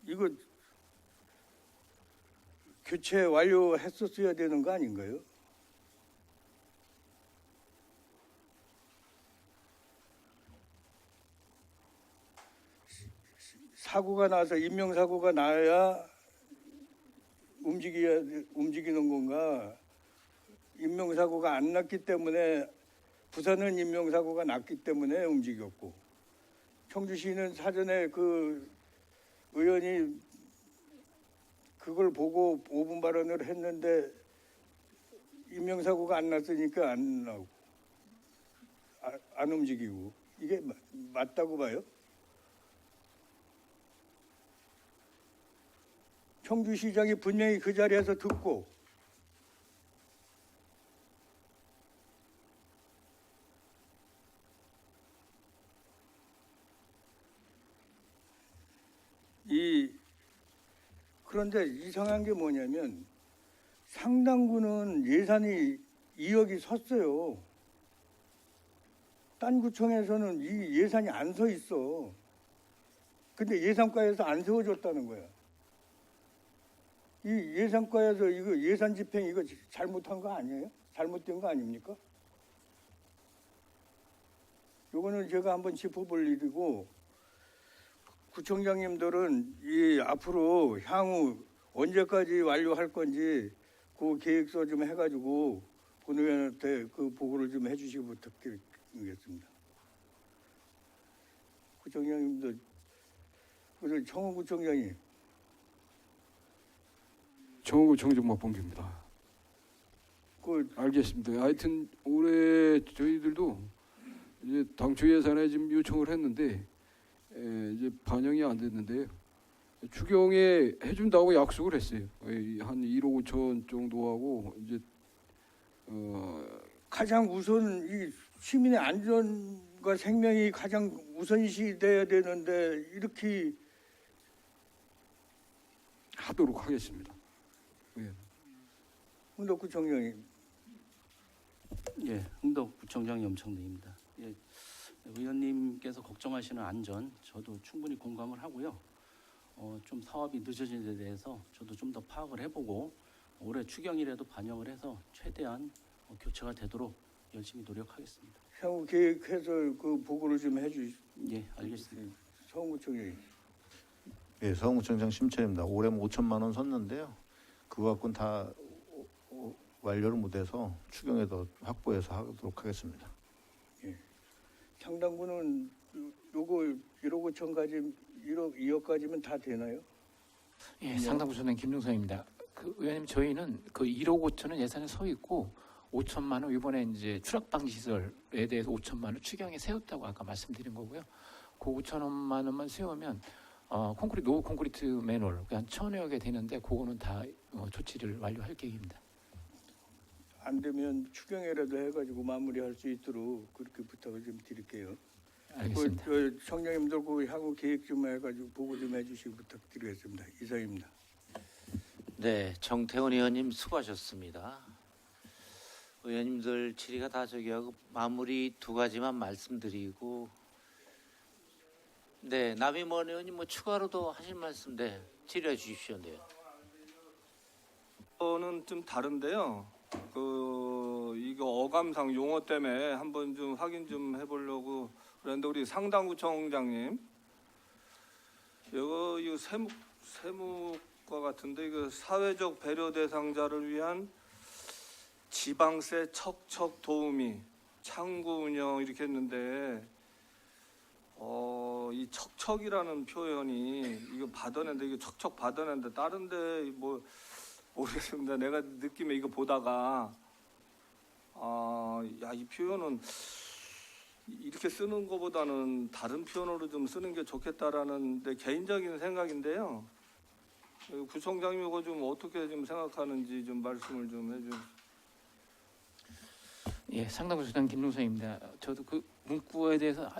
이거 교체 완료했었어야 되는 거 아닌가요? 사고가 나서 인명사고가 나야 움직이는 건가? 인명사고가 안 났기 때문에 부산은 인명사고가 났기 때문에 움직였고 청주시는 사전에 그 의원이 그걸 보고 5분 발언을 했는데 인명사고가 안 났으니까 안 나오고 안 움직이고 이게 맞다고 봐요? 청주시장이 분명히 그 자리에서 듣고 그런데 이상한 게 뭐냐면 상당구는 예산이 2억이 섰어요. 딴 구청에서는 이 예산이 안 서 있어. 근데 예산과에서 안 세워줬다는 거야. 이 예산과에서 이거 예산 집행 이거 잘못한 거 아니에요? 잘못된 거 아닙니까? 요거는 제가 한번 짚어볼 일이고 구청장님들은 이 앞으로 향후 언제까지 완료할 건지 그 계획서 좀 해가지고 본 의원한테 그 보고를 좀 해주시기 부탁드리겠습니다. 구청장님들, 그리고 청원구청장님. 청원구 정정박범규입니다. 알겠습니다. 하여튼 올해 저희들도 이제 당초 예산에 지금 요청을 했는데 이제 반영이 안 됐는데요. 추경에 해준다고 약속을 했어요. 한 1억 5천 정도 하고 이제 가장 우선 이 시민의 안전과 생명이 가장 우선시 돼야 되는데 이렇게 하도록 하겠습니다. 흥덕구청장님. 예, 흥덕구청장 염청래입니다. 예, 의원님께서 걱정하시는 안전 저도 충분히 공감을 하고요. 좀 사업이 늦어진 데 대해서 저도 좀 더 파악을 해보고 올해 추경이라도 반영을 해서 최대한 교체가 되도록 열심히 노력하겠습니다. 향후 계획해서 그 보고를 좀 해주시죠. 예, 알겠습니다. 서원구청장님. 예, 서원구청장 심철입니다. 올해는 5천만 원 섰는데요. 그거 갖고는 다 완료를 못해서 추경에도 확보해서 하도록 하겠습니다. 예. 상당부는 요거 1억 5천까지 1억 2억까지면 다 되나요? 예, 상당부 소장 김종성입니다. 그 의원님 저희는 그 1억 5천은 예산에 서 있고 5천만 원 이번에 이제 추락 방지 시설에 대해서 5천만 원 추경에 세웠다고 아까 말씀드린 거고요. 그 5천만 원만 세우면 노후 콘크리트 매놀 한 1,000여 개 되는데 그거는 다 조치를 완료할 계획입니다. 안 되면 추경이라도 해가지고 마무리할 수 있도록 그렇게 부탁을 좀 드릴게요. 알겠습니다. 청장님들 그 향후 계획 좀 해가지고 보고 좀 해주시기 부탁드리겠습니다. 이상입니다. 네, 정태원 의원님 수고하셨습니다. 의원님들 질의가 다 저기하고 마무리 두 가지만 말씀드리고, 네, 남임원 의원님 뭐 추가로도 하실 말씀, 네, 질의해 주십시오. 네. 저는 좀 다른데요. 이거 어감상 용어 때문에 한번 좀 확인 좀 해보려고 그런데 우리 상당구청장님, 이거 세무과 같은데 이거 사회적 배려 대상자를 위한 지방세 척척 도우미 창구 운영 이렇게 했는데 이 척척이라는 표현이 이거 받아낸데 이거 척척 받아낸데 다른데 뭐 모르겠습니다. 내가 느낌에 이거 보다가 이 표현은 이렇게 쓰는 것보다는 다른 표현으로 좀 쓰는 게 좋겠다라는 내 개인적인 생각인데요. 구청장님 이거 좀 어떻게 좀 생각하는지 좀 말씀을 좀 해주세요. 예, 상당부 소장 김종성입니다. 저도 그 문구에 대해서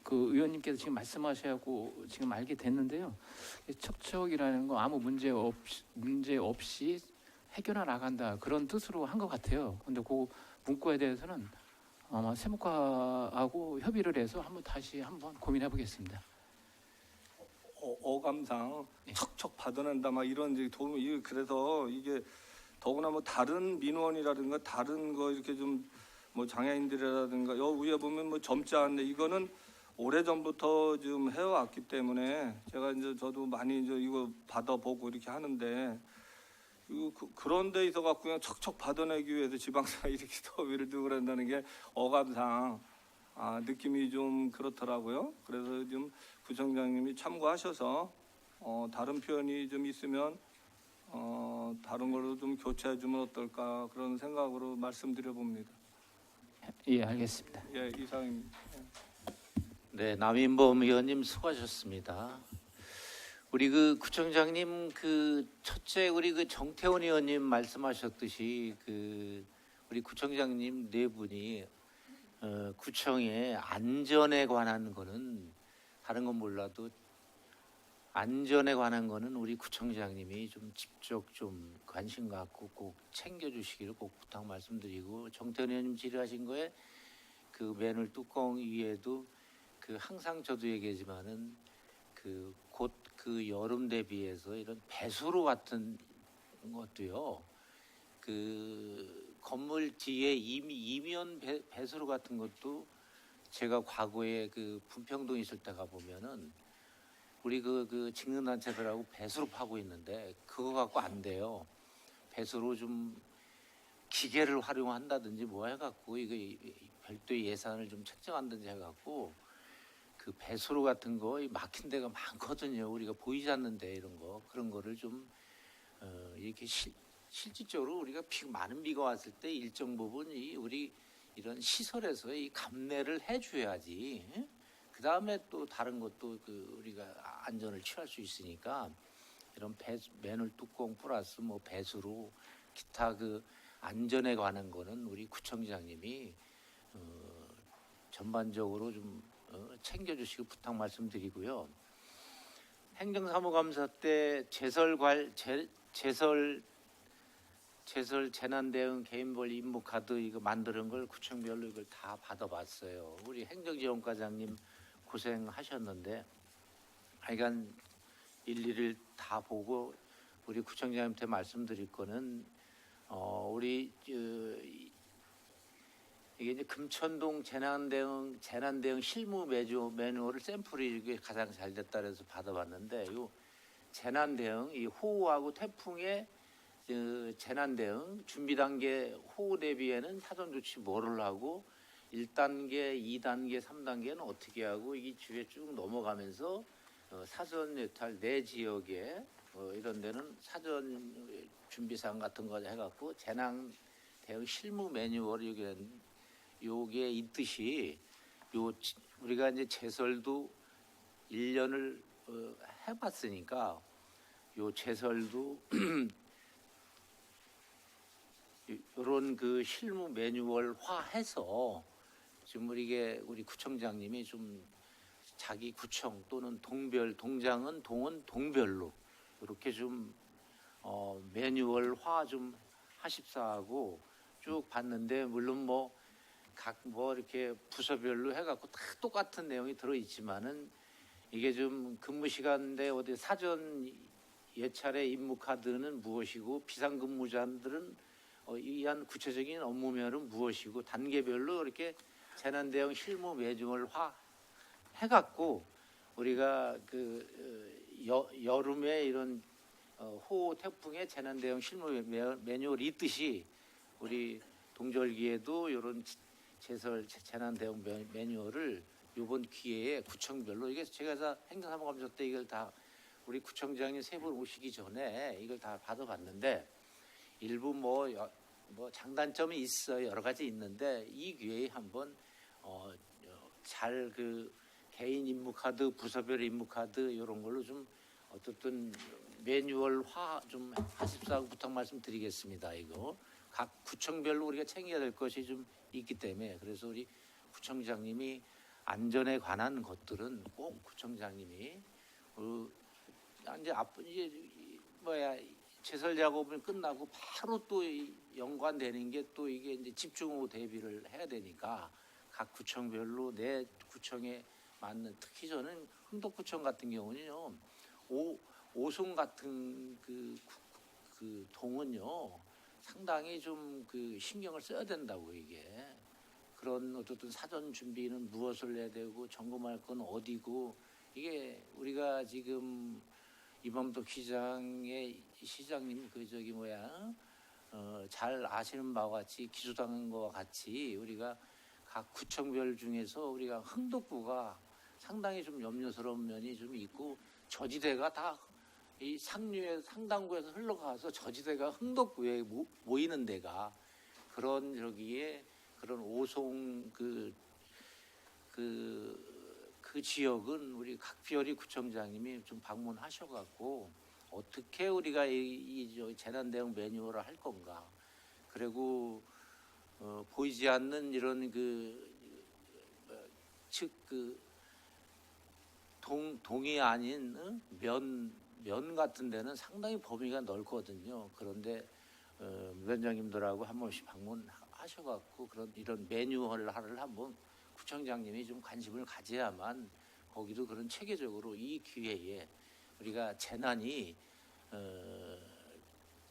그 의원님께서 지금 말씀하셔고 지금 알게 됐는데요. 척척이라는 거 아무 문제 없이 해결해 나간다 그런 뜻으로 한 것 같아요. 근데 그 문구에 대해서는 아마 세무과하고 협의를 해서 다시 한번 고민해 보겠습니다. 어감상 척척 받아낸다 막 이런 이제 도움이 그래서 이게 더구나 뭐 다른 민원이라든가 다른 거 이렇게 좀 뭐 장애인들이라든가 위에 보면 뭐 젊지 않은데 이거는 오래 전부터 좀 해왔기 때문에 제가 이제 저도 많이 이제 이거 받아보고 이렇게 하는데 그런 데 있어 갖고 그냥 척척 받아내기 위해서 지방세가 이렇게 더위를 두고 그런다는 게 어감상 느낌이 좀 그렇더라고요. 그래서 좀 구청장님이 참고하셔서 다른 표현이 좀 있으면 다른 걸로 좀 교체해 주면 어떨까 그런 생각으로 말씀드려 봅니다. 예, 알겠습니다. 예, 이상입니다. 네, 남인범 의원님 수고하셨습니다. 우리 그 구청장님 첫째 우리 그 정태원 의원님 말씀하셨듯이 우리 구청장님 네 분이 구청의 안전에 관한 거는 다른 건 몰라도 안전에 관한 거는 우리 구청장님이 좀 직접 좀 관심 갖고 꼭 챙겨주시기를 꼭 부탁 말씀드리고 정태원 의원님 질의하신 거에 그 맨홀 뚜껑 위에도 항상 저도 얘기하지만은 곧 여름 대비해서 이런 배수로 같은 것도요. 건물 뒤에 이면 배수로 같은 것도 제가 과거에 분평동 있을 때 가보면은 우리 직능단체들하고 배수로 파고 있는데 그거 갖고 안 돼요. 배수로 좀 기계를 활용한다든지 뭐 해갖고 이거 별도의 예산을 좀 책정한다든지 해갖고 배수로 같은 거 막힌 데가 많거든요. 우리가 보이지 않는데 그런 거를 좀 이렇게 실질적으로 우리가 많은 비가 왔을 때 일정 부분 우리 이런 시설에서 이 감내를 해줘야지. 그 다음에 또 다른 것도 우리가 안전을 취할 수 있으니까 이런 맨홀 뚜껑 플러스 뭐 배수로 기타 그 안전에 관한 거는 우리 구청장님이 전반적으로 좀 챙겨주시고 부탁 말씀드리고요. 행정사무감사 때 제설 재난대응 개인별 임무카드 이거 만드는 걸 구청별로 이걸 다 받아봤어요. 우리 행정지원과장님 고생하셨는데 하여간 일일이 다 보고 우리 구청장님한테 말씀드릴 거는 우리 이게 이제 금천동 재난대응 실무 매뉴얼을 샘플이 이게 가장 잘 됐다 그래서 받아봤는데 요 재난대응 이 호우하고 태풍의 재난대응 준비 단계 호우 대비에는 사전 조치 뭐를 하고 1단계, 2단계, 3단계는 어떻게 하고 이게 주에 쭉 넘어가면서 사전 예탈 내 지역에 이런 데는 사전 준비사항 같은 거 해갖고 재난 대응 실무 매뉴얼 요게 있듯이 우리가 이제 제설도 1년을 해봤으니까 요 제설도 이런 그 실무 매뉴얼화해서 지금 우리 구청장님이 좀 자기 구청 또는 동장은 동별로 이렇게 좀 매뉴얼화 좀 하십사하고 쭉 봤는데 물론 뭐 이렇게 부서별로 해갖고 다 똑같은 내용이 들어있지만은 이게 좀 근무 시간대 어디 사전 예찰의 임무 카드는 무엇이고 비상근무자들은 이한 구체적인 업무면은 무엇이고 단계별로 이렇게 재난대응 실무 매뉴얼화 해갖고 우리가 여름에 이런 호우 태풍의 재난대응 실무 매뉴얼이 있듯이 우리 동절기에도 이런 재난대응 매뉴얼을 이번 기회에 구청별로 이게 제가 행정사무감사 때 이걸 다 우리 구청장님 세 분 오시기 전에 이걸 다 받아봤는데 일부 뭐 장단점이 있어요. 여러 가지 있는데 이 기회에 한번 잘 개인 임무 카드, 부서별 임무 카드 이런 걸로 좀 어쨌든 매뉴얼화 좀 하십사하고 부탁 말씀드리겠습니다. 이거 각 구청별로 우리가 챙겨야 될 것이 좀 있기 때문에 그래서 우리 구청장님이 안전에 관한 것들은 꼭 구청장님이 제설 작업이 끝나고 바로 또 연관되는 게 또 이게 이제 집중호우 대비를 해야 되니까 각 구청별로 내 구청에 맞는 특히 저는 흥덕구청 같은 경우는요 오송 같은 그 동은요 상당히 좀 신경을 써야 된다고 이게 그런 어쨌든 사전 준비는 무엇을 해야 되고 점검할 건 어디고 이게 우리가 지금 이범덕 시장님 잘 아시는 바와 같이 기소당한 것과 같이 우리가 각 구청별 중에서 우리가 흥덕구가 상당히 좀 염려스러운 면이 좀 있고 저지대가 다 이 상당구에서 흘러가서 저지대가 흥덕구에 모이는 데가 그런 그런 오송 그 지역은 우리 각별히 구청장님이 좀 방문하셔갖고 어떻게 우리가 이 재난대응 매뉴얼을 할 건가 그리고 보이지 않는 이런 동이 아닌 면 같은 데는 상당히 범위가 넓거든요. 그런데 위원장님들하고 한 번씩 방문하셔갖고 이런 매뉴얼을 한번 구청장님이 좀 관심을 가져야만 거기도 그런 체계적으로 이 기회에 우리가 재난이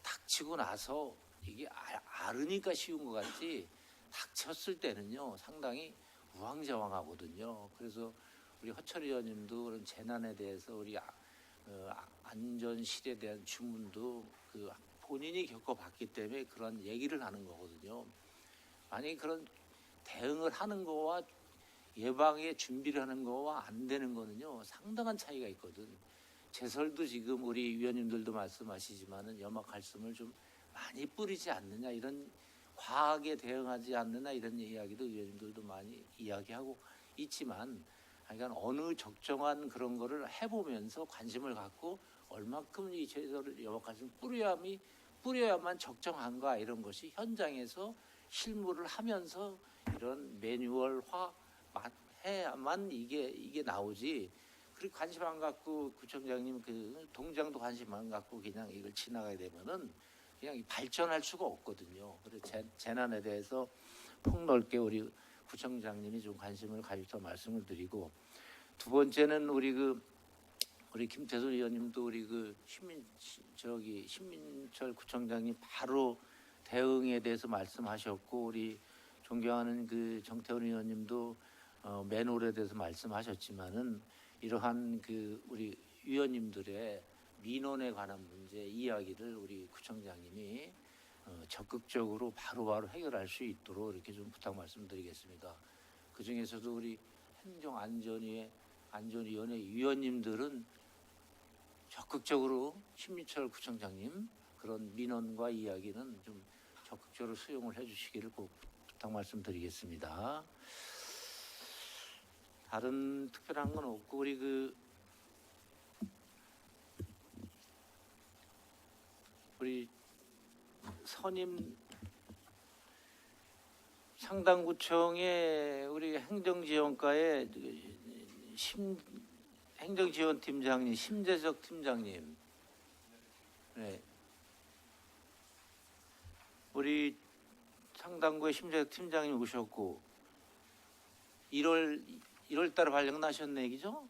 닥치고 나서 이게 앓으니까 쉬운 것 같지 닥쳤을 때는요 상당히 우왕좌왕하거든요. 그래서 우리 허철 의원님도 그런 재난에 대해서 우리 안전실에 대한 주문도 본인이 겪어봤기 때문에 그런 얘기를 하는 거거든요. 만약에 그런 대응을 하는 거와 예방에 준비를 하는 거와 안 되는 거는요 상당한 차이가 있거든. 제설도 지금 우리 위원님들도 말씀하시지만은 염화칼슘을 좀 많이 뿌리지 않느냐 이런 과하게 대응하지 않느냐 이런 이야기도 위원님들도 많이 이야기하고 있지만 그러니까 어느 적정한 그런 거를 해보면서 관심을 갖고 얼마큼 이 제도를 여기까지 뿌려야만 적정한가 이런 것이 현장에서 실무를 하면서 이런 매뉴얼화 해야만 이게 나오지. 그리고 관심 안 갖고 구청장님 그 동장도 관심 안 갖고 그냥 이걸 지나가게 되면은 그냥 발전할 수가 없거든요. 그래서 재난에 대해서 폭넓게 우리 구청장님이 좀 관심을 가지셔서 말씀을 드리고, 두 번째는 우리 김태선 의원님도 우리 신민철 구청장님 바로 대응에 대해서 말씀하셨고, 우리 존경하는 그 정태훈 의원님도 매뉴얼에 대해서 말씀하셨지만은 이러한 우리 위원님들의 민원에 관한 문제 이야기를 우리 구청장님이 적극적으로 바로바로 해결할 수 있도록 이렇게 좀 부탁 말씀드리겠습니다. 그 중에서도 우리 행정안전위원회 위원님들은 적극적으로 신민철 구청장님 그런 민원과 이야기는 좀 적극적으로 수용을 해주시기를 꼭 부탁 말씀드리겠습니다. 다른 특별한 건 없고, 우리 선임 상당구청의 우리 행정지원과의 행정지원팀장님 심재석 팀장님, 네. 우리 상당구의 심재석 팀장님 오셨고 1월 달에 발령 나셨네, 얘기죠?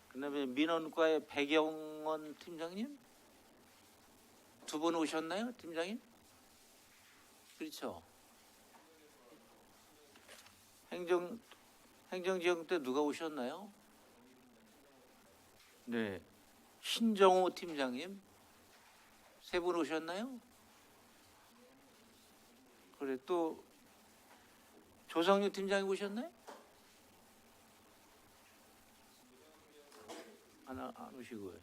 그다음에 민원과의 백영원 팀장님 두 분 오셨나요, 팀장님? 그렇죠. 행정지원 때 누가 오셨나요? 네, 신정호 팀장님 세 분 오셨나요? 그래, 또 조성유 팀장님 오셨나요? 안 오시고요.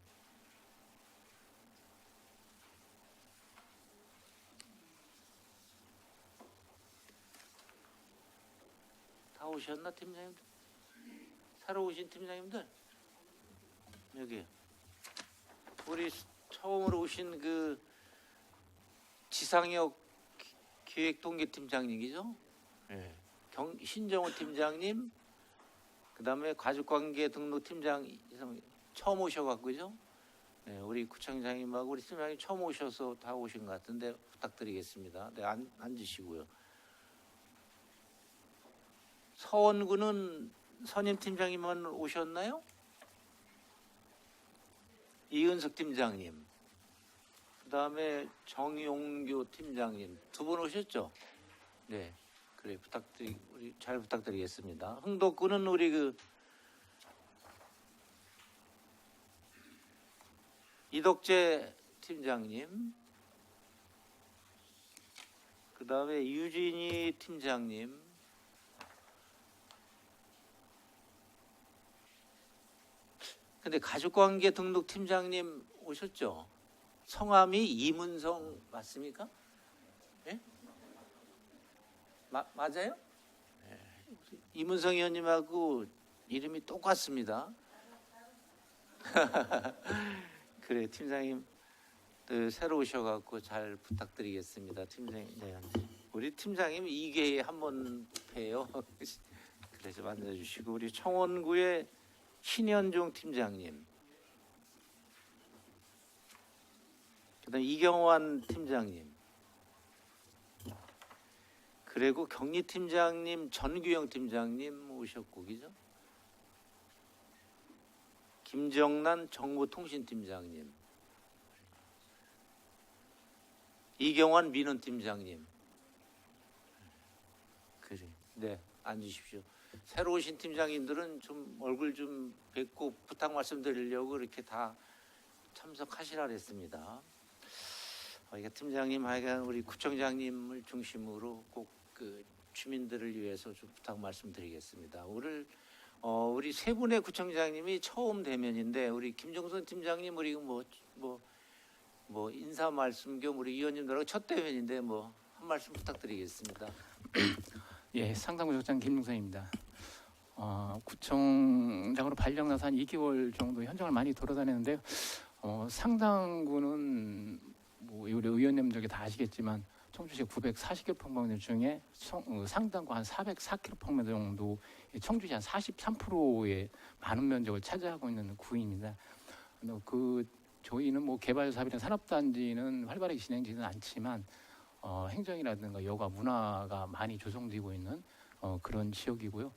다 오셨나, 팀장님들? 새로 오신 팀장님들? 여기 우리 처음으로 오신 그 지상역 기획동기팀장님이죠? 네. 신정호 팀장님, 그 다음에 가족관계 등록팀장 처음 오셔갖고죠. 네, 우리 구청장님하고 우리 팀장님 처음 오셔서 다 오신 것 같은데 부탁드리겠습니다. 네, 앉으시고요. 서원구는 선임 팀장님만 오셨나요? 이은석 팀장님, 그 다음에 정용교 팀장님 두 분 오셨죠? 네, 그래 우리 잘 부탁드리겠습니다. 흥덕구는 우리 이덕재 팀장님, 그 다음에 유진희 팀장님, 근데 가족관계 등록 팀장님 오셨죠? 성함이 이문성 맞습니까? 예? 맞아요? 네. 이문성 의원님하고 이름이 똑같습니다. 그래, 팀장님 새로 오셔갖고 잘 부탁드리겠습니다. 팀장님, 네. 우리 팀장님 2개에 한 번 봬요. 그래서 만나주시고, 우리 청원구의 신현종 팀장님, 그다음 이경환 팀장님, 그리고 경리팀장님 전규영 팀장님 오셨고, 그죠? 김정란 정보통신팀장님, 이경환 민원팀장님, 그래, 네, 앉으십시오. 새로 오신 팀장님들은 좀 얼굴 좀 뵙고 부탁 말씀드리려고 이렇게 다 참석하시라 그랬습니다. 그러니까 팀장님, 하여간 우리 구청장님을 중심으로 꼭 그 주민들을 위해서 좀 부탁 말씀드리겠습니다. 우리 세 분의 구청장님이 처음 대면인데, 우리 김종선 팀장님 우리 뭐 인사 말씀 겸 우리 위원님들하고 첫 대면인데 한 말씀 부탁드리겠습니다. 예, 상당구청장 김용선입니다. 구청장으로 발령 나서 한 2개월 정도 현장을 많이 돌아다녔는데요. 상당구는 뭐 우리 의원님들께 다 아시겠지만 청주시 940km 중에 상당구 한 404km 정도, 청주시 한 43%의 많은 면적을 차지하고 있는 구입니다. 저희는 뭐 개발 사업이나 산업단지는 활발하게 진행되지는 않지만 행정이라든가 여가 문화가 많이 조성되고 있는 그런 지역이고요.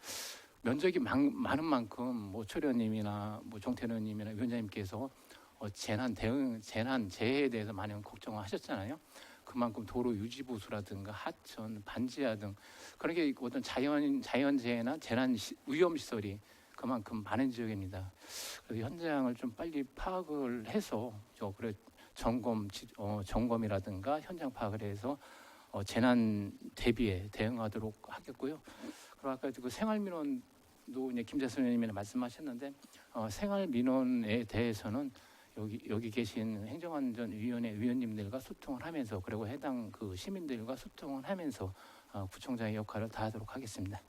면적이 많은 만큼 뭐 최 의원님이나 뭐 정태현 의원님이나 위원장님께서 재난 재해에 대해서 많은 걱정을 하셨잖아요. 그만큼 도로 유지 보수라든가 하천, 반지하 등 그런 게 어떤 자연재해나 재난 위험 시설이 그만큼 많은 지역입니다. 그래서 현장을 좀 빨리 파악을 해서 점검이라든가 현장 파악을 해서 재난 대비에 대응하도록 하겠고요. 그리고 아까 그 생활민원도 이제 김재선 의원님이 말씀하셨는데 생활민원에 대해서는 여기 계신 행정안전위원회 위원님들과 소통을 하면서 그리고 해당 그 시민들과 소통을 하면서 구청장의 역할을 다하도록 하겠습니다.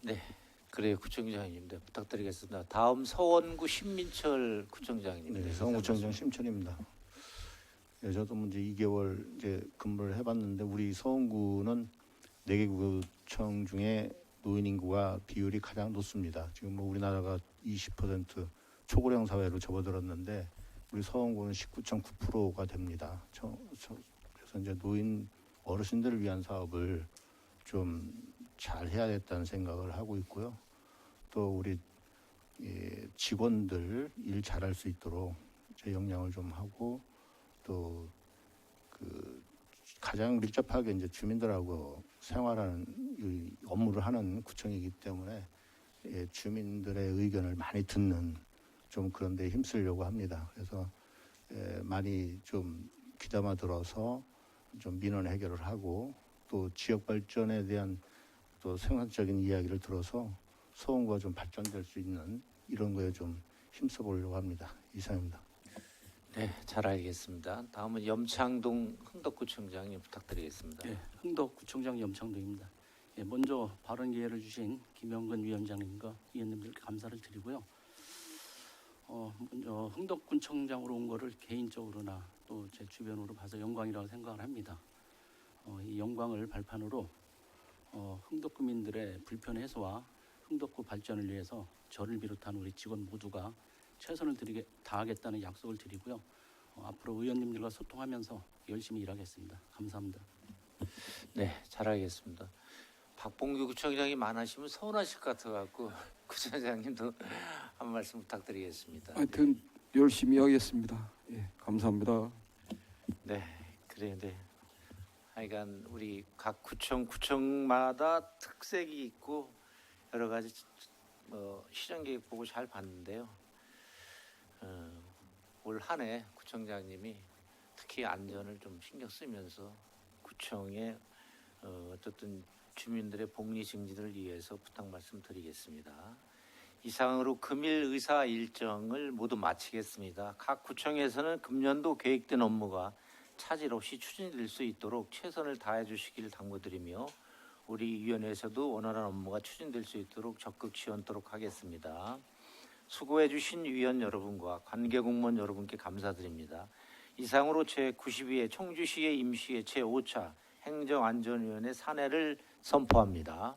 네, 그래요, 구청장님들 부탁드리겠습니다. 다음 서원구 신민철 구청장님. 네, 서원구청장 심철입니다. 예, 저도 이제 2개월 이제 근무를 해봤는데 우리 서원구는 4개 구청 중에 노인 인구가 비율이 가장 높습니다. 지금 뭐 우리나라가 20% 초고령 사회로 접어들었는데 우리 서원구는 19.9%가 됩니다. 그래서 이제 노인 어르신들을 위한 사업을 좀 잘 해야겠다는 생각을 하고 있고요. 또 우리 직원들 일 잘할 수 있도록 제 역량을 좀 하고 또 그 가장 밀접하게 이제 주민들하고 생활하는 업무를 하는 구청이기 때문에 주민들의 의견을 많이 듣는 좀 그런 데 힘쓰려고 합니다. 그래서 많이 좀 귀담아 들어서 좀 민원 해결을 하고 또 지역 발전에 대한 또 생산적인 이야기를 들어서 서원구가 좀 발전될 수 있는 이런 거에 좀 힘써 보려고 합니다. 이상입니다. 네, 잘 알겠습니다. 다음은 염창동 흥덕구청장님 부탁드리겠습니다. 네, 흥덕구청장 염창동입니다. 먼저 발언 기회를 주신 김영근 위원장님과 위원님들께 감사를 드리고요. 먼저 흥덕구청장으로 온 거를 개인적으로나 또 제 주변으로 봐서 영광이라고 생각을 합니다. 이 영광을 발판으로 흥덕구민들의 불편 해소와 흥덕구 발전을 위해서 저를 비롯한 우리 직원 모두가 최선을 다하겠다는 약속을 드리고요. 앞으로 의원님들과 소통하면서 열심히 일하겠습니다. 감사합니다. 네, 잘 알겠습니다. 박봉규 구청장이 많으시면 서운하실 것 같아갖고 구청장님도 한 말씀 부탁드리겠습니다. 하여튼 열심히 하겠습니다. 예, 감사합니다. 네, 그래요. 네. 하여간 우리 각 구청마다 특색이 있고 여러 가지 시정계획 보고 잘 봤는데요. 올 한 해 구청장님이 특히 안전을 좀 신경 쓰면서 구청의 어쨌든 주민들의 복리 증진을 위해서 부탁 말씀드리겠습니다. 이상으로 금일 의사 일정을 모두 마치겠습니다. 각 구청에서는 금년도 계획된 업무가 차질 없이 추진될 수 있도록 최선을 다해 주시길 당부드리며 우리 위원회에서도 원활한 업무가 추진될 수 있도록 적극 지원하도록 하겠습니다. 수고해 주신 위원 여러분과 관계 공무원 여러분께 감사드립니다. 이상으로 제92회 청주시의 임시회 제5차 행정안전위원회 산회를 선포합니다.